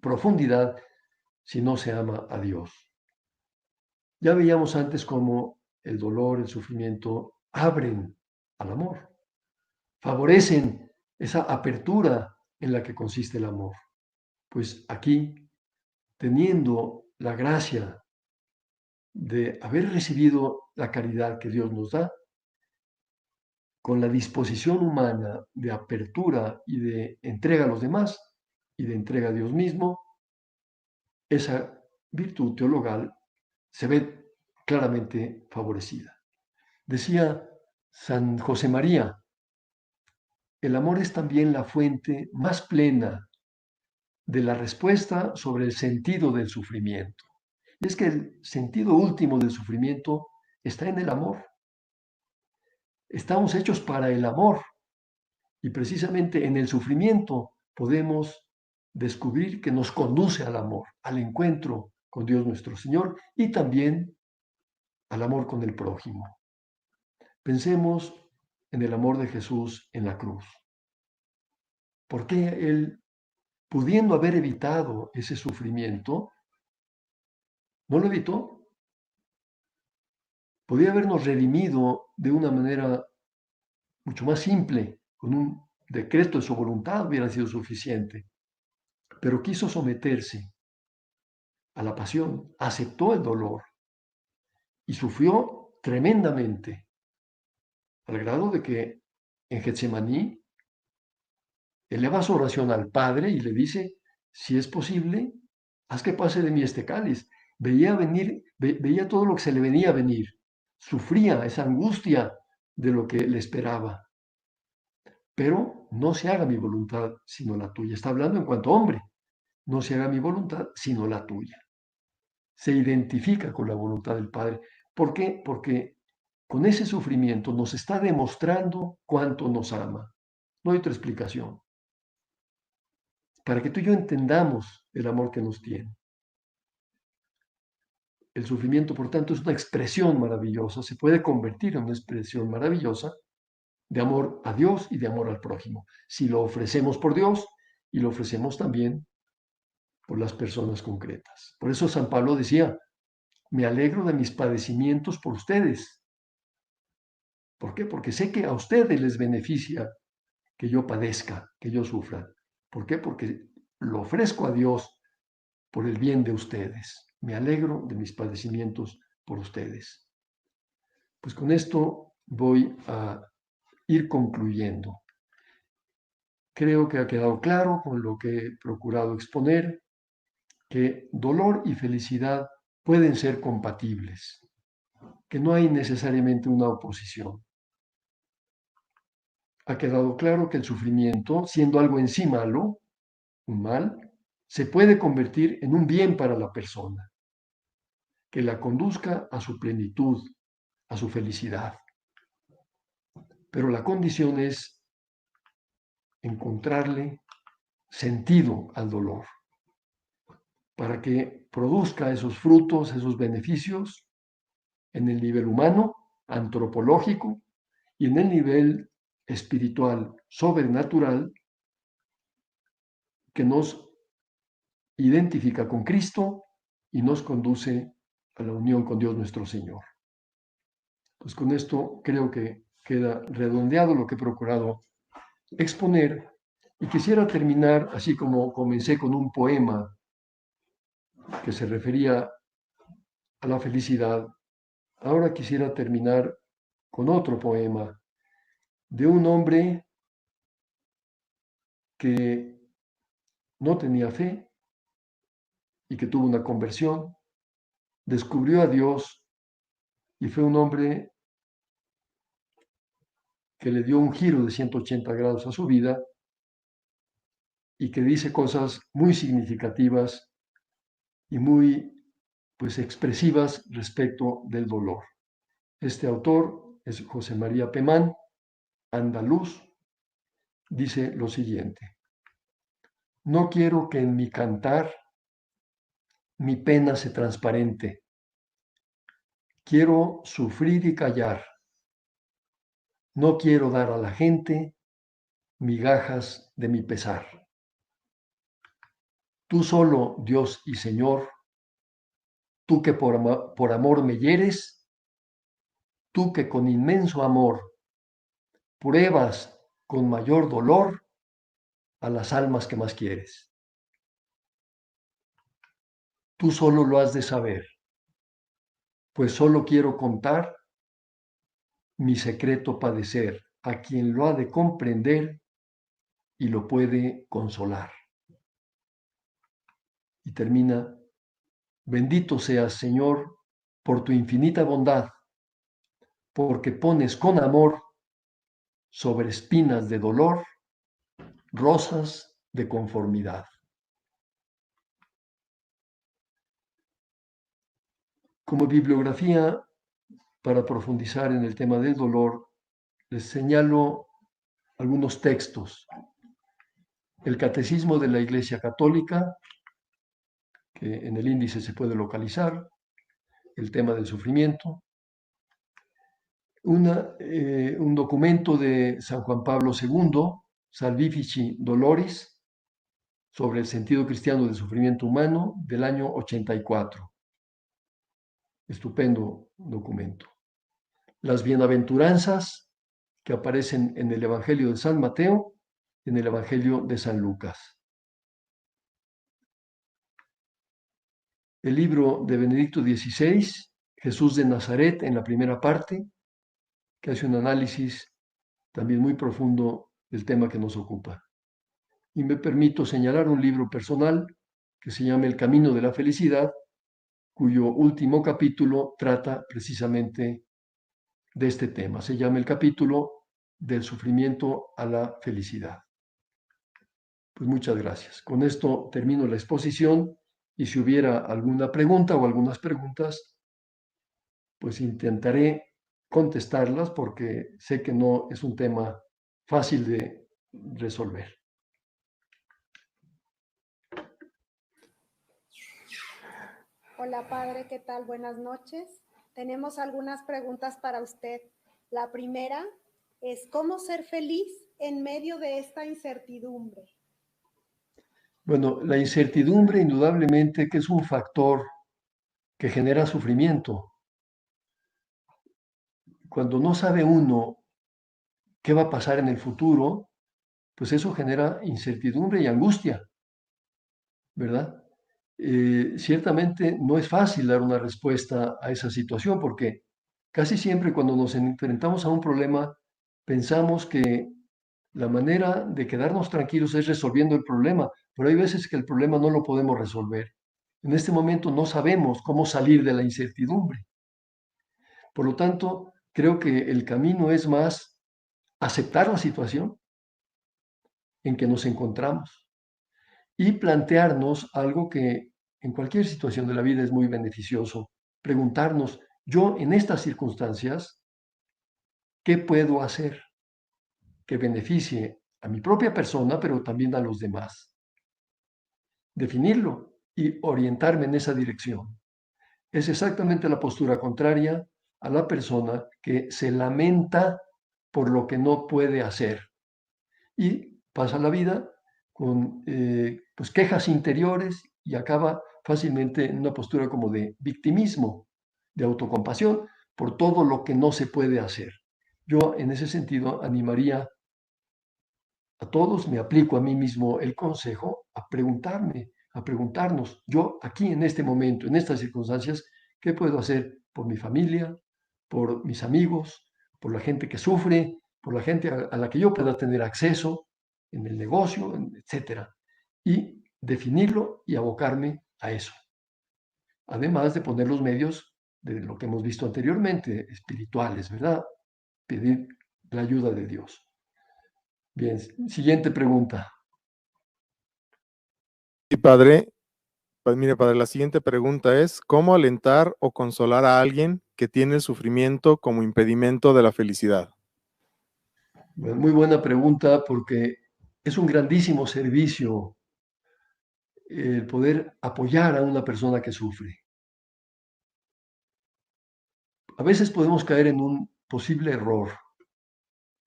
profundidad si no se ama a Dios. Ya veíamos antes cómo el dolor, el sufrimiento abren al amor, favorecen esa apertura en la que consiste el amor. Pues aquí, teniendo la gracia de haber recibido la caridad que Dios nos da, con la disposición humana de apertura y de entrega a los demás y de entrega a Dios mismo, esa virtud teologal se ve claramente favorecida. Decía San José María, el amor es también la fuente más plena de la respuesta sobre el sentido del sufrimiento. Y es que el sentido último del sufrimiento está en el amor. Estamos hechos para el amor y precisamente en el sufrimiento podemos descubrir que nos conduce al amor, al encuentro con Dios nuestro Señor y también al amor con el prójimo. Pensemos en el amor de Jesús en la cruz. ¿Por qué Él, pudiendo haber evitado ese sufrimiento, no lo evitó? Podía habernos redimido de una manera mucho más simple, con un decreto de su voluntad hubiera sido suficiente, pero quiso someterse a la pasión, aceptó el dolor y sufrió tremendamente, al grado de que en Getsemaní eleva su oración al Padre y le dice, si es posible, haz que pase de mí este cáliz. Veía todo lo que se le venía a venir, sufría esa angustia de lo que le esperaba. Pero no se haga mi voluntad sino la tuya. Está hablando en cuanto hombre. No se haga mi voluntad sino la tuya. Se identifica con la voluntad del Padre. ¿Por qué? Porque con ese sufrimiento nos está demostrando cuánto nos ama. No hay otra explicación. Para que tú y yo entendamos el amor que nos tiene. El sufrimiento, por tanto, es una expresión maravillosa, se puede convertir en una expresión maravillosa de amor a Dios y de amor al prójimo. Si lo ofrecemos por Dios y lo ofrecemos también por las personas concretas. Por eso San Pablo decía, me alegro de mis padecimientos por ustedes. ¿Por qué? Porque sé que a ustedes les beneficia que yo padezca, que yo sufra. ¿Por qué? Porque lo ofrezco a Dios por el bien de ustedes. Me alegro de mis padecimientos por ustedes. Pues con esto voy a ir concluyendo. Creo que ha quedado claro con lo que he procurado exponer que dolor y felicidad pueden ser compatibles, que no hay necesariamente una oposición. Ha quedado claro que el sufrimiento, siendo algo en sí malo, un mal, se puede convertir en un bien para la persona, que la conduzca a su plenitud, a su felicidad. Pero la condición es encontrarle sentido al dolor. para que produzca esos frutos, esos beneficios en el nivel humano, antropológico, y en el nivel espiritual, sobrenatural, que nos identifica con Cristo y nos conduce a la unión con Dios nuestro Señor. Pues con esto creo que queda redondeado lo que he procurado exponer, y quisiera terminar así como comencé, con un poema que se refería a la felicidad. Ahora quisiera terminar con otro poema de un hombre que no tenía fe y que tuvo una conversión, descubrió a Dios y fue un hombre que le dio un giro de 180 grados a su vida y que dice cosas muy significativas y muy pues expresivas respecto del dolor. Este autor es José María Pemán, andaluz, dice lo siguiente: no quiero que en mi cantar mi pena se transparente, quiero sufrir y callar, no quiero dar a la gente migajas de mi pesar. Tú solo, Dios y Señor, tú que por amor me hieres, tú que con inmenso amor pruebas con mayor dolor a las almas que más quieres. Tú solo lo has de saber, pues solo quiero contar mi secreto padecer a quien lo ha de comprender y lo puede consolar. Y termina: bendito seas, Señor, por tu infinita bondad, porque pones con amor sobre espinas de dolor rosas de conformidad. Como bibliografía, para profundizar en el tema del dolor, les señalo algunos textos. El Catecismo de la Iglesia Católica, que en el índice se puede localizar, el tema del sufrimiento. Un documento de San Juan Pablo II, Salvifici Doloris, sobre el sentido cristiano del sufrimiento humano, del año 84. Estupendo documento. Las bienaventuranzas que aparecen en el Evangelio de San Mateo, en el Evangelio de San Lucas. El libro de Benedicto XVI, Jesús de Nazaret, en la primera parte, que hace un análisis también muy profundo del tema que nos ocupa. Y me permito señalar un libro personal que se llama El Camino de la Felicidad, cuyo último capítulo trata precisamente de este tema. Se llama el capítulo del sufrimiento a la felicidad. Pues muchas gracias. Con esto termino la exposición, y si hubiera alguna pregunta o algunas preguntas, pues intentaré contestarlas, porque sé que no es un tema fácil de resolver. Hola, padre, ¿qué tal? Buenas noches. Tenemos algunas preguntas para usted. La primera es: ¿cómo ser feliz en medio de esta incertidumbre? Bueno, la incertidumbre indudablemente que es un factor que genera sufrimiento. Cuando no sabe uno qué va a pasar en el futuro, pues eso genera incertidumbre y angustia, ¿verdad? Ciertamente no es fácil dar una respuesta a esa situación, porque casi siempre cuando nos enfrentamos a un problema pensamos que la manera de quedarnos tranquilos es resolviendo el problema, pero hay veces que el problema no lo podemos resolver. En este momento no sabemos cómo salir de la incertidumbre. Por lo tanto, creo que el camino es más aceptar la situación en que nos encontramos y plantearnos algo que en cualquier situación de la vida es muy beneficioso: preguntarnos, yo en estas circunstancias, ¿qué puedo hacer que beneficie a mi propia persona, pero también a los demás? Definirlo. y orientarme en esa dirección. Es exactamente la postura contraria a la persona que se lamenta por lo que no puede hacer y pasa la vida con pues quejas interiores y acaba fácilmente en una postura como de victimismo, de autocompasión por todo lo que no se puede hacer. Yo en ese sentido animaría a todos, me aplico a mí mismo el consejo a preguntarnos, yo aquí en este momento, en estas circunstancias, ¿qué puedo hacer por mi familia, por mis amigos, por la gente que sufre, por la gente a la que yo pueda tener acceso en el negocio, etcétera? Y definirlo y abocarme a eso. Además de poner los medios de lo que hemos visto anteriormente, espirituales, ¿verdad? Pedir la ayuda de Dios. Bien, siguiente pregunta. Sí, padre. Pues mire, padre, la siguiente pregunta es, ¿cómo alentar o consolar a alguien que tiene el sufrimiento como impedimento de la felicidad? Bueno, muy buena pregunta porque es un grandísimo servicio el poder apoyar a una persona que sufre. A veces podemos caer en un posible error.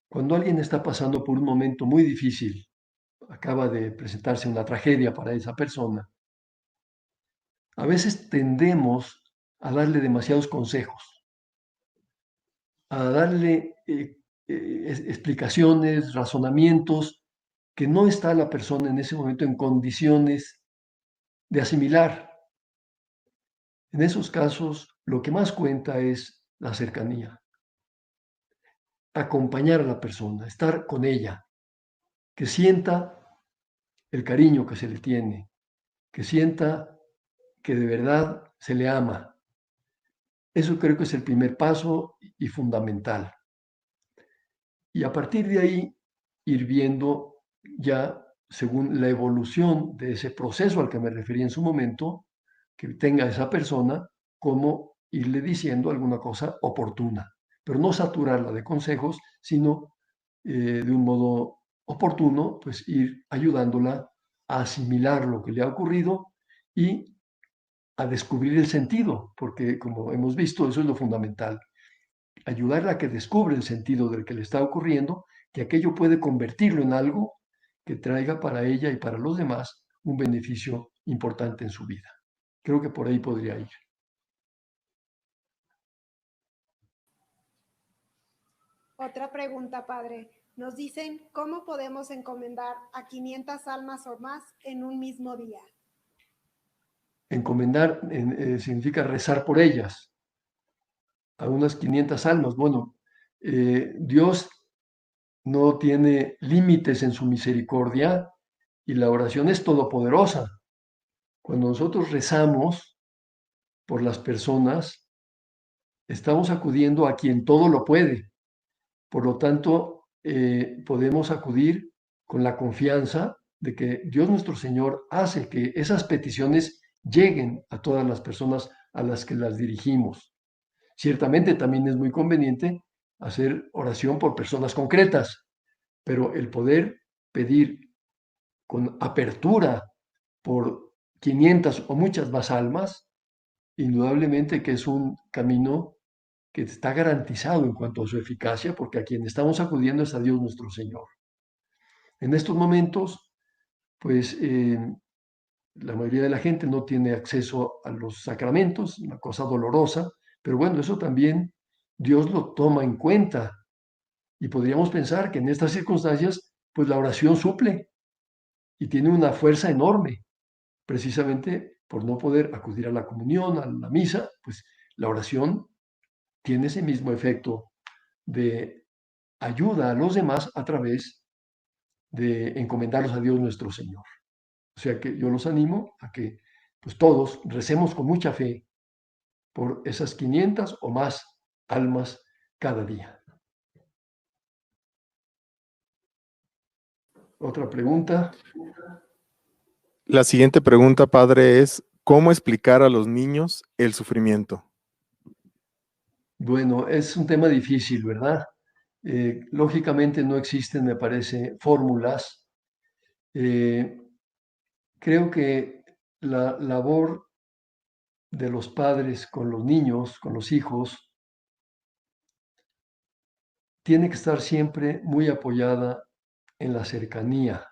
Cuando alguien está pasando por un momento muy difícil, acaba de presentarse una tragedia para esa persona, a veces tendemos a darle demasiados consejos, a darle explicaciones, razonamientos que no está la persona en ese momento en condiciones de asimilar. En esos casos, lo que más cuenta es la cercanía, acompañar a la persona, estar con ella, que sienta el cariño que se le tiene, que sienta que de verdad se le ama. Eso creo que es el primer paso y fundamental. Y a partir de ahí, ir viendo ya, según la evolución de ese proceso al que me referí en su momento, que tenga esa persona, cómo irle diciendo alguna cosa oportuna, pero no saturarla de consejos, sino de un modo oportuno, pues ir ayudándola a asimilar lo que le ha ocurrido y a descubrir el sentido, porque como hemos visto, eso es lo fundamental, ayudarla a que descubra el sentido del que le está ocurriendo, que aquello puede convertirlo en algo que traiga para ella y para los demás un beneficio importante en su vida. Creo que por ahí podría ir. Otra pregunta, padre. Nos dicen, ¿cómo podemos encomendar a 500 almas o más en un mismo día? Encomendar significa rezar por ellas, a unas 500 almas. Bueno, Dios no tiene límites en su misericordia y la oración es todopoderosa. Cuando nosotros rezamos por las personas, estamos acudiendo a quien todo lo puede. Por lo tanto, podemos acudir con la confianza de que Dios nuestro Señor hace que esas peticiones lleguen a todas las personas a las que las dirigimos. Ciertamente también es muy conveniente hacer oración por personas concretas, pero el poder pedir con apertura por 500 o muchas más almas, indudablemente que es un camino que está garantizado en cuanto a su eficacia, porque a quien estamos acudiendo es a Dios nuestro Señor. En estos momentos, pues la mayoría de la gente no tiene acceso a los sacramentos, una cosa dolorosa, pero bueno, eso también Dios lo toma en cuenta y podríamos pensar que en estas circunstancias, pues la oración suple y tiene una fuerza enorme, precisamente por no poder acudir a la comunión, a la misa, pues la oración tiene ese mismo efecto de ayuda a los demás a través de encomendarlos a Dios nuestro Señor. O sea que yo los animo a que pues todos recemos con mucha fe por esas 500 o más almas cada día. Otra pregunta. La siguiente pregunta, padre, es ¿cómo explicar a los niños el sufrimiento? Bueno, es un tema difícil, ¿verdad? Lógicamente no existen, me parece, fórmulas. Creo que la labor de los padres con los niños, con los hijos, tiene que estar siempre muy apoyada en la cercanía,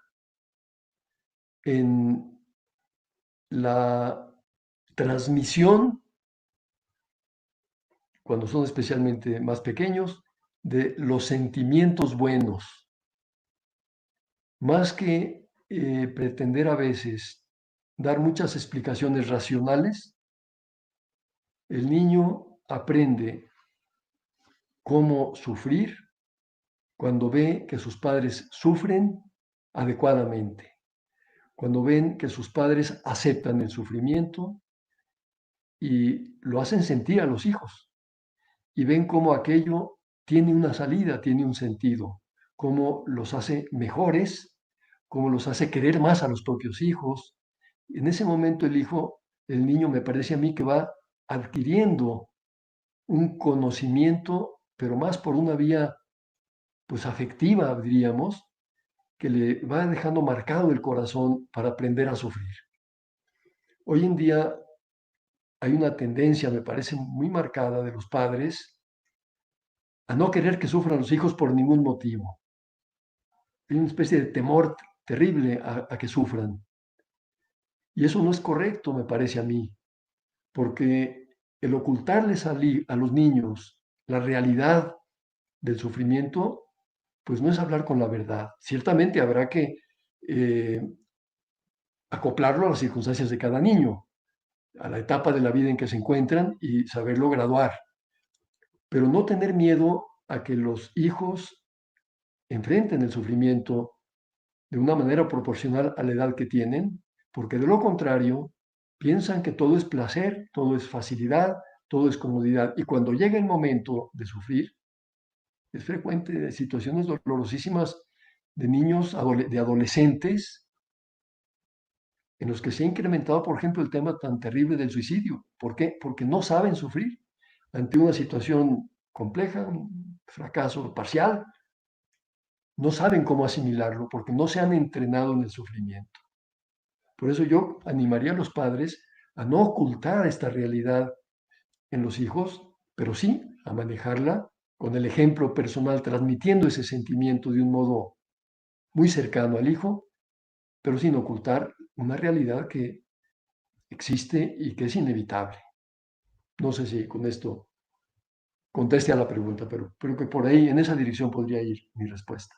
en la transmisión, cuando son especialmente más pequeños, de los sentimientos buenos, más que pretender a veces dar muchas explicaciones racionales. El niño aprende cómo sufrir cuando ve que sus padres sufren adecuadamente, cuando ven que sus padres aceptan el sufrimiento y lo hacen sentir a los hijos, y ven cómo aquello tiene una salida, tiene un sentido, cómo los hace mejores, cómo los hace querer más a los propios hijos. En ese momento el niño me parece a mí que va adquiriendo un conocimiento, pero más por una vía pues afectiva, diríamos, que le va dejando marcado el corazón para aprender a sufrir. Hoy en día hay una tendencia, me parece muy marcada, de los padres a no querer que sufran los hijos por ningún motivo. Hay una especie de temor terrible a que sufran. Y eso no es correcto, me parece a mí, porque el ocultarles a los niños la realidad del sufrimiento, pues no es hablar con la verdad. Ciertamente habrá que acoplarlo a las circunstancias de cada niño, a la etapa de la vida en que se encuentran y saberlo graduar. Pero no tener miedo a que los hijos enfrenten el sufrimiento de una manera proporcional a la edad que tienen, porque de lo contrario piensan que todo es placer, todo es facilidad, todo es comodidad. Y cuando llega el momento de sufrir, es frecuente situaciones dolorosísimas de niños, de adolescentes, en los que se ha incrementado, por ejemplo, el tema tan terrible del suicidio. ¿Por qué? Porque no saben sufrir ante una situación compleja, un fracaso parcial. No saben cómo asimilarlo porque no se han entrenado en el sufrimiento. Por eso yo animaría a los padres a no ocultar esta realidad en los hijos, pero sí a manejarla con el ejemplo personal, transmitiendo ese sentimiento de un modo muy cercano al hijo, pero sin ocultar una realidad que existe y que es inevitable. No sé si con esto conteste a la pregunta, pero creo que por ahí, en esa dirección podría ir mi respuesta.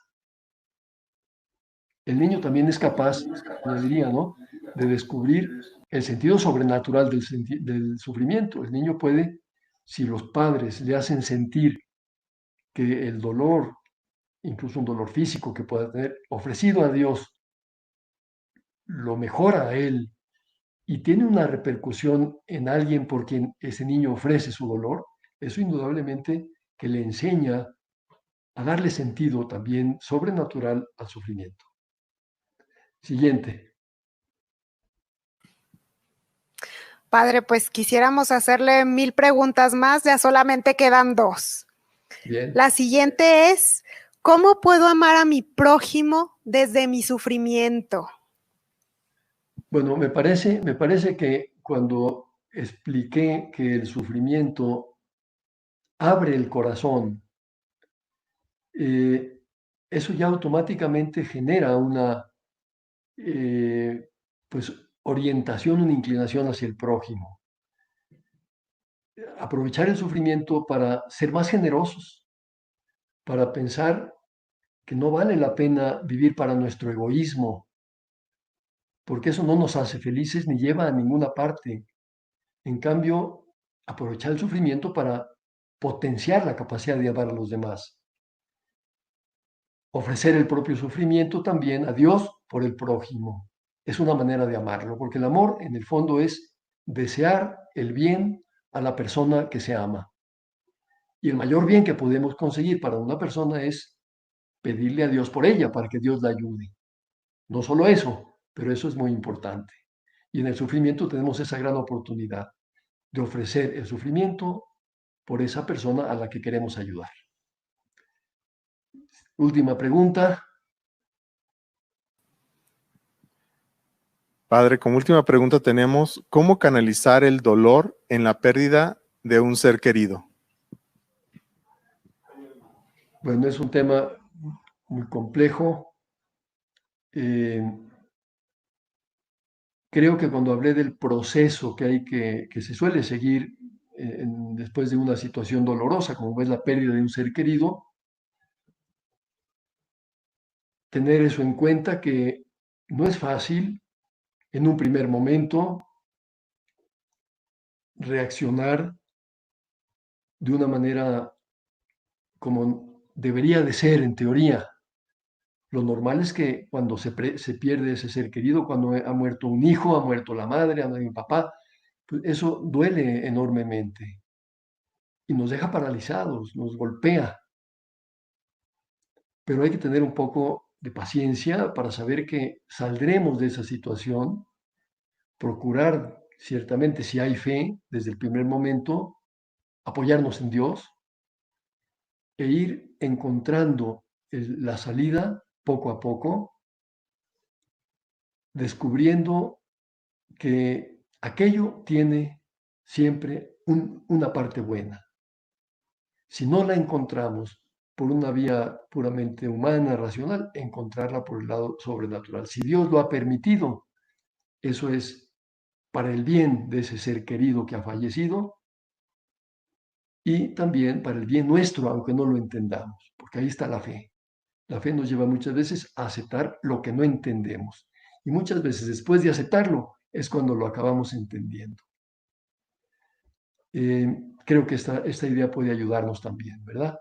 El niño también es capaz, añadiría, ¿no?, de descubrir el sentido sobrenatural del sufrimiento. El niño puede, si los padres le hacen sentir que el dolor, incluso un dolor físico que pueda tener, ofrecido a Dios, lo mejora a él y tiene una repercusión en alguien por quien ese niño ofrece su dolor, eso indudablemente que le enseña a darle sentido también sobrenatural al sufrimiento. Siguiente. Padre, pues quisiéramos hacerle 1000 preguntas más, ya solamente quedan 2. Bien. La siguiente es, ¿cómo puedo amar a mi prójimo desde mi sufrimiento? Bueno, me parece que cuando expliqué que el sufrimiento abre el corazón, eso ya automáticamente genera una pues, orientación, una inclinación hacia el prójimo. Aprovechar el sufrimiento para ser más generosos, para pensar que no vale la pena vivir para nuestro egoísmo, porque eso no nos hace felices ni lleva a ninguna parte. En cambio, aprovechar el sufrimiento para potenciar la capacidad de amar a los demás. Ofrecer el propio sufrimiento también a Dios por el prójimo. Es una manera de amarlo, porque el amor en el fondo es desear el bien a la persona que se ama. Y el mayor bien que podemos conseguir para una persona es pedirle a Dios por ella, para que Dios la ayude. No solo eso, pero eso es muy importante. Y en el sufrimiento tenemos esa gran oportunidad de ofrecer el sufrimiento por esa persona a la que queremos ayudar. Última pregunta. Padre, como última pregunta tenemos, ¿cómo canalizar el dolor en la pérdida de un ser querido? Bueno, es un tema muy complejo. Creo que cuando hablé del proceso que hay que se suele seguir después de una situación dolorosa, como es la pérdida de un ser querido, tener eso en cuenta que no es fácil en un primer momento reaccionar de una manera como debería de ser en teoría. Lo normal es que cuando se pierde ese ser querido, cuando ha muerto un hijo, ha muerto la madre, ha muerto un papá, pues eso duele enormemente y nos deja paralizados, nos golpea. Pero hay que tener un poco de paciencia para saber que saldremos de esa situación, procurar ciertamente, si hay fe desde el primer momento, apoyarnos en Dios e ir encontrando la salida poco a poco, descubriendo que aquello tiene siempre una parte buena. Si no la encontramos por una vía puramente humana, racional, encontrarla por el lado sobrenatural. Si Dios lo ha permitido, eso es para el bien de ese ser querido que ha fallecido y también para el bien nuestro, aunque no lo entendamos, porque ahí está la fe. La fe nos lleva muchas veces a aceptar lo que no entendemos y muchas veces después de aceptarlo es cuando lo acabamos entendiendo. Creo que esta idea puede ayudarnos también, ¿verdad?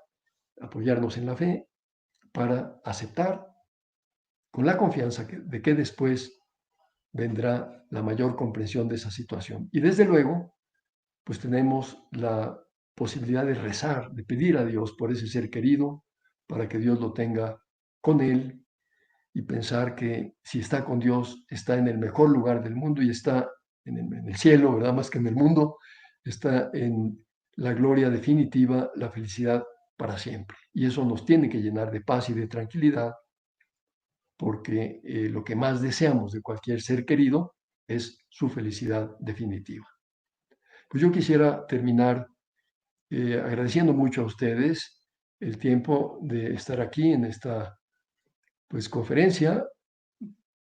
Apoyarnos en la fe para aceptar con la confianza de que después vendrá la mayor comprensión de esa situación. Y desde luego, pues tenemos la posibilidad de rezar, de pedir a Dios por ese ser querido, para que Dios lo tenga con él y pensar que si está con Dios, está en el mejor lugar del mundo y está en el cielo, ¿verdad? Más que en el mundo, está en la gloria definitiva, la felicidad para siempre. Y eso nos tiene que llenar de paz y de tranquilidad, porque lo que más deseamos de cualquier ser querido es su felicidad definitiva. Pues yo quisiera terminar agradeciendo mucho a ustedes el tiempo de estar aquí en esta pues, conferencia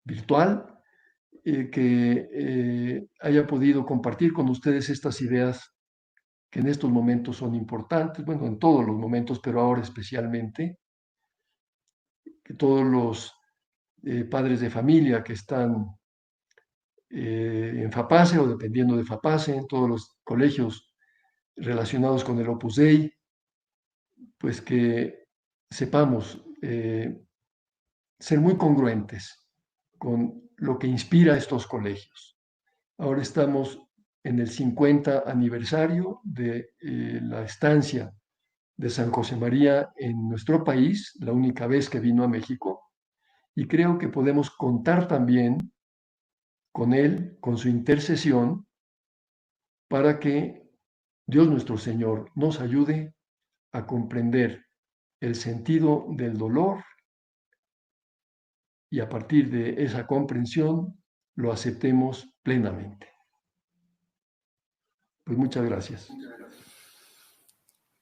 virtual, que haya podido compartir con ustedes estas ideas que en estos momentos son importantes, bueno, en todos los momentos, pero ahora especialmente, que todos los padres de familia que están en FAPACE o dependiendo de FAPACE, en todos los colegios relacionados con el Opus Dei, pues que sepamos ser muy congruentes con lo que inspira a estos colegios. Ahora estamos en el 50 aniversario de la estancia de San José María en nuestro país, la única vez que vino a México, y creo que podemos contar también con él, con su intercesión, para que Dios nuestro Señor nos ayude a comprender el sentido del dolor y a partir de esa comprensión lo aceptemos plenamente. Pues muchas gracias.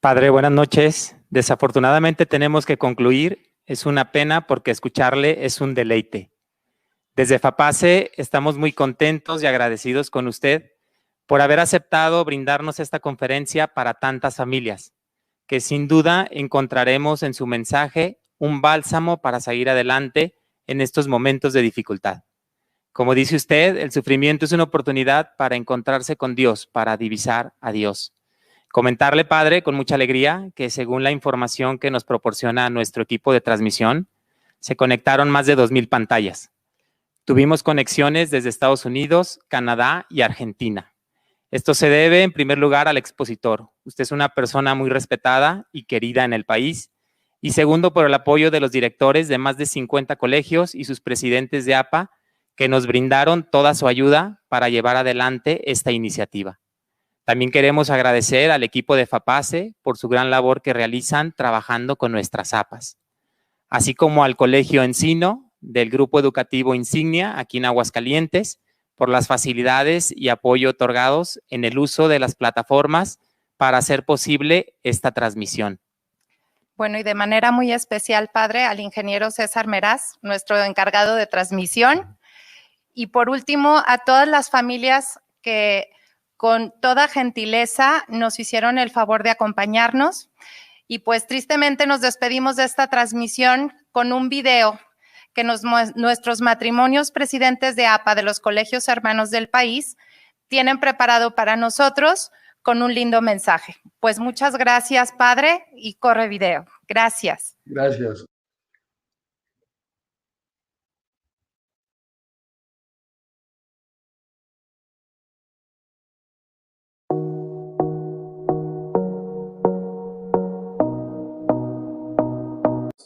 Padre, buenas noches. Desafortunadamente tenemos que concluir. Es una pena porque escucharle es un deleite. Desde FAPACE estamos muy contentos y agradecidos con usted por haber aceptado brindarnos esta conferencia para tantas familias, que sin duda encontraremos en su mensaje un bálsamo para seguir adelante en estos momentos de dificultad. Como dice usted, el sufrimiento es una oportunidad para encontrarse con Dios, para divisar a Dios. Comentarle, Padre, con mucha alegría, que según la información que nos proporciona nuestro equipo de transmisión, se conectaron más de 2,000 pantallas. Tuvimos conexiones desde Estados Unidos, Canadá y Argentina. Esto se debe, en primer lugar, al expositor. Usted es una persona muy respetada y querida en el país. Y segundo, por el apoyo de los directores de más de 50 colegios y sus presidentes de APA, que nos brindaron toda su ayuda para llevar adelante esta iniciativa. También queremos agradecer al equipo de FAPACE por su gran labor que realizan trabajando con nuestras APAs, así como al Colegio Encino del Grupo Educativo Insignia aquí en Aguascalientes por las facilidades y apoyo otorgados en el uso de las plataformas para hacer posible esta transmisión. Bueno, y de manera muy especial, padre, al ingeniero César Meraz, nuestro encargado de transmisión. Y por último, a todas las familias que con toda gentileza nos hicieron el favor de acompañarnos. Y pues tristemente nos despedimos de esta transmisión con un video que nuestros matrimonios presidentes de APA de los colegios hermanos del país tienen preparado para nosotros con un lindo mensaje. Pues muchas gracias, padre, y corre video. Gracias. Gracias.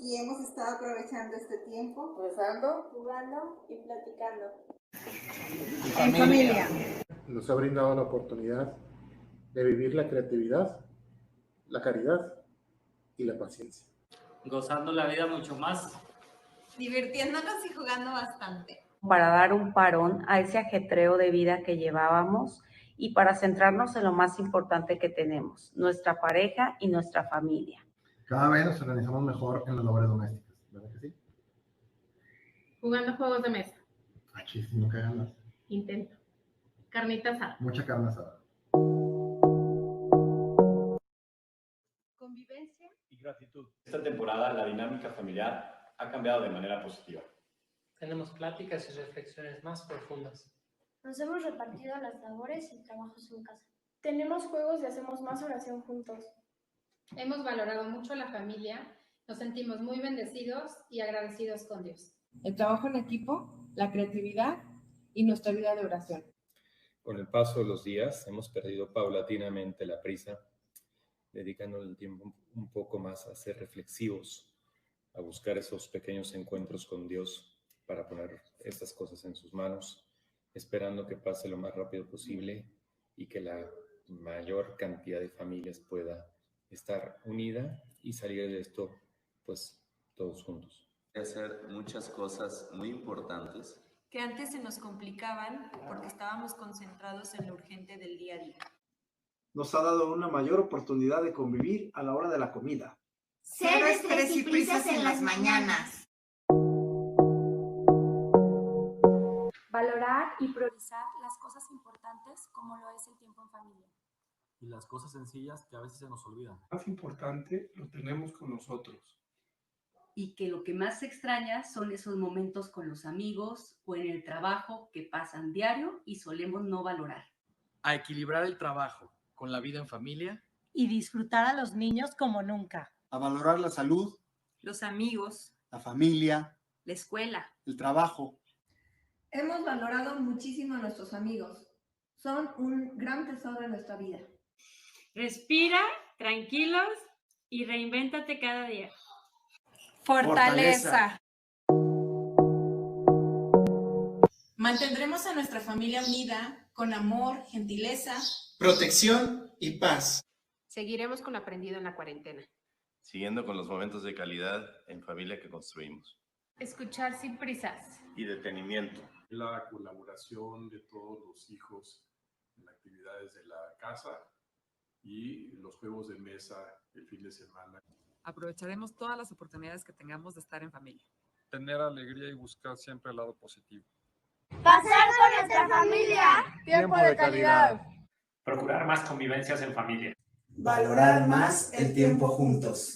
Y hemos estado aprovechando este tiempo, rezando, jugando y platicando. En familia. Nos ha brindado la oportunidad de vivir la creatividad, la caridad y la paciencia. Gozando la vida mucho más. Divirtiéndonos y jugando bastante. Para dar un parón a ese ajetreo de vida que llevábamos y para centrarnos en lo más importante que tenemos, nuestra pareja y nuestra familia. Cada vez nos organizamos mejor en las labores domésticas, ¿verdad que sí? Jugando juegos de mesa. Aquí sí, nunca ganas. Intento. Carnita asada. Mucha carne asada. Convivencia y gratitud. Esta temporada la dinámica familiar ha cambiado de manera positiva. Tenemos pláticas y reflexiones más profundas. Nos hemos repartido las labores y trabajos en casa. Tenemos juegos y hacemos más oración juntos. Hemos valorado mucho la familia, nos sentimos muy bendecidos y agradecidos con Dios. El trabajo en equipo, la creatividad y nuestra vida de oración. Con el paso de los días hemos perdido paulatinamente la prisa, dedicando el tiempo un poco más a ser reflexivos, a buscar esos pequeños encuentros con Dios para poner estas cosas en sus manos, esperando que pase lo más rápido posible y que la mayor cantidad de familias pueda estar unida y salir de esto, pues, todos juntos. Hacer muchas cosas muy importantes que antes se nos complicaban porque estábamos concentrados en lo urgente del día a día. Nos ha dado una mayor oportunidad de convivir a la hora de la comida. Cero estrés y prisas en las mañanas. Valorar y priorizar las cosas importantes como lo es el tiempo en familia. Y las cosas sencillas que a veces se nos olvidan. Lo más importante lo tenemos con nosotros. Y que lo que más se extraña son esos momentos con los amigos o en el trabajo que pasan diario y solemos no valorar. A equilibrar el trabajo con la vida en familia. Y disfrutar a los niños como nunca. A valorar la salud, los amigos, la familia, la escuela, el trabajo. Hemos valorado muchísimo a nuestros amigos. Son un gran tesoro en nuestra vida. Respira, tranquilos y reinvéntate cada día. Fortaleza. Mantendremos a nuestra familia unida con amor, gentileza, protección y paz. Seguiremos con lo aprendido en la cuarentena. siguiendo con los momentos de calidad en familia que construimos. Escuchar sin prisas. Y detenimiento. La colaboración de todos los hijos en actividades de la casa y los juegos de mesa el fin de semana. Aprovecharemos todas las oportunidades que tengamos de estar en familia. Tener alegría y buscar siempre el lado positivo. Pasar con nuestra familia. Tiempo de calidad. Procurar más convivencias en familia. Valorar más el tiempo juntos.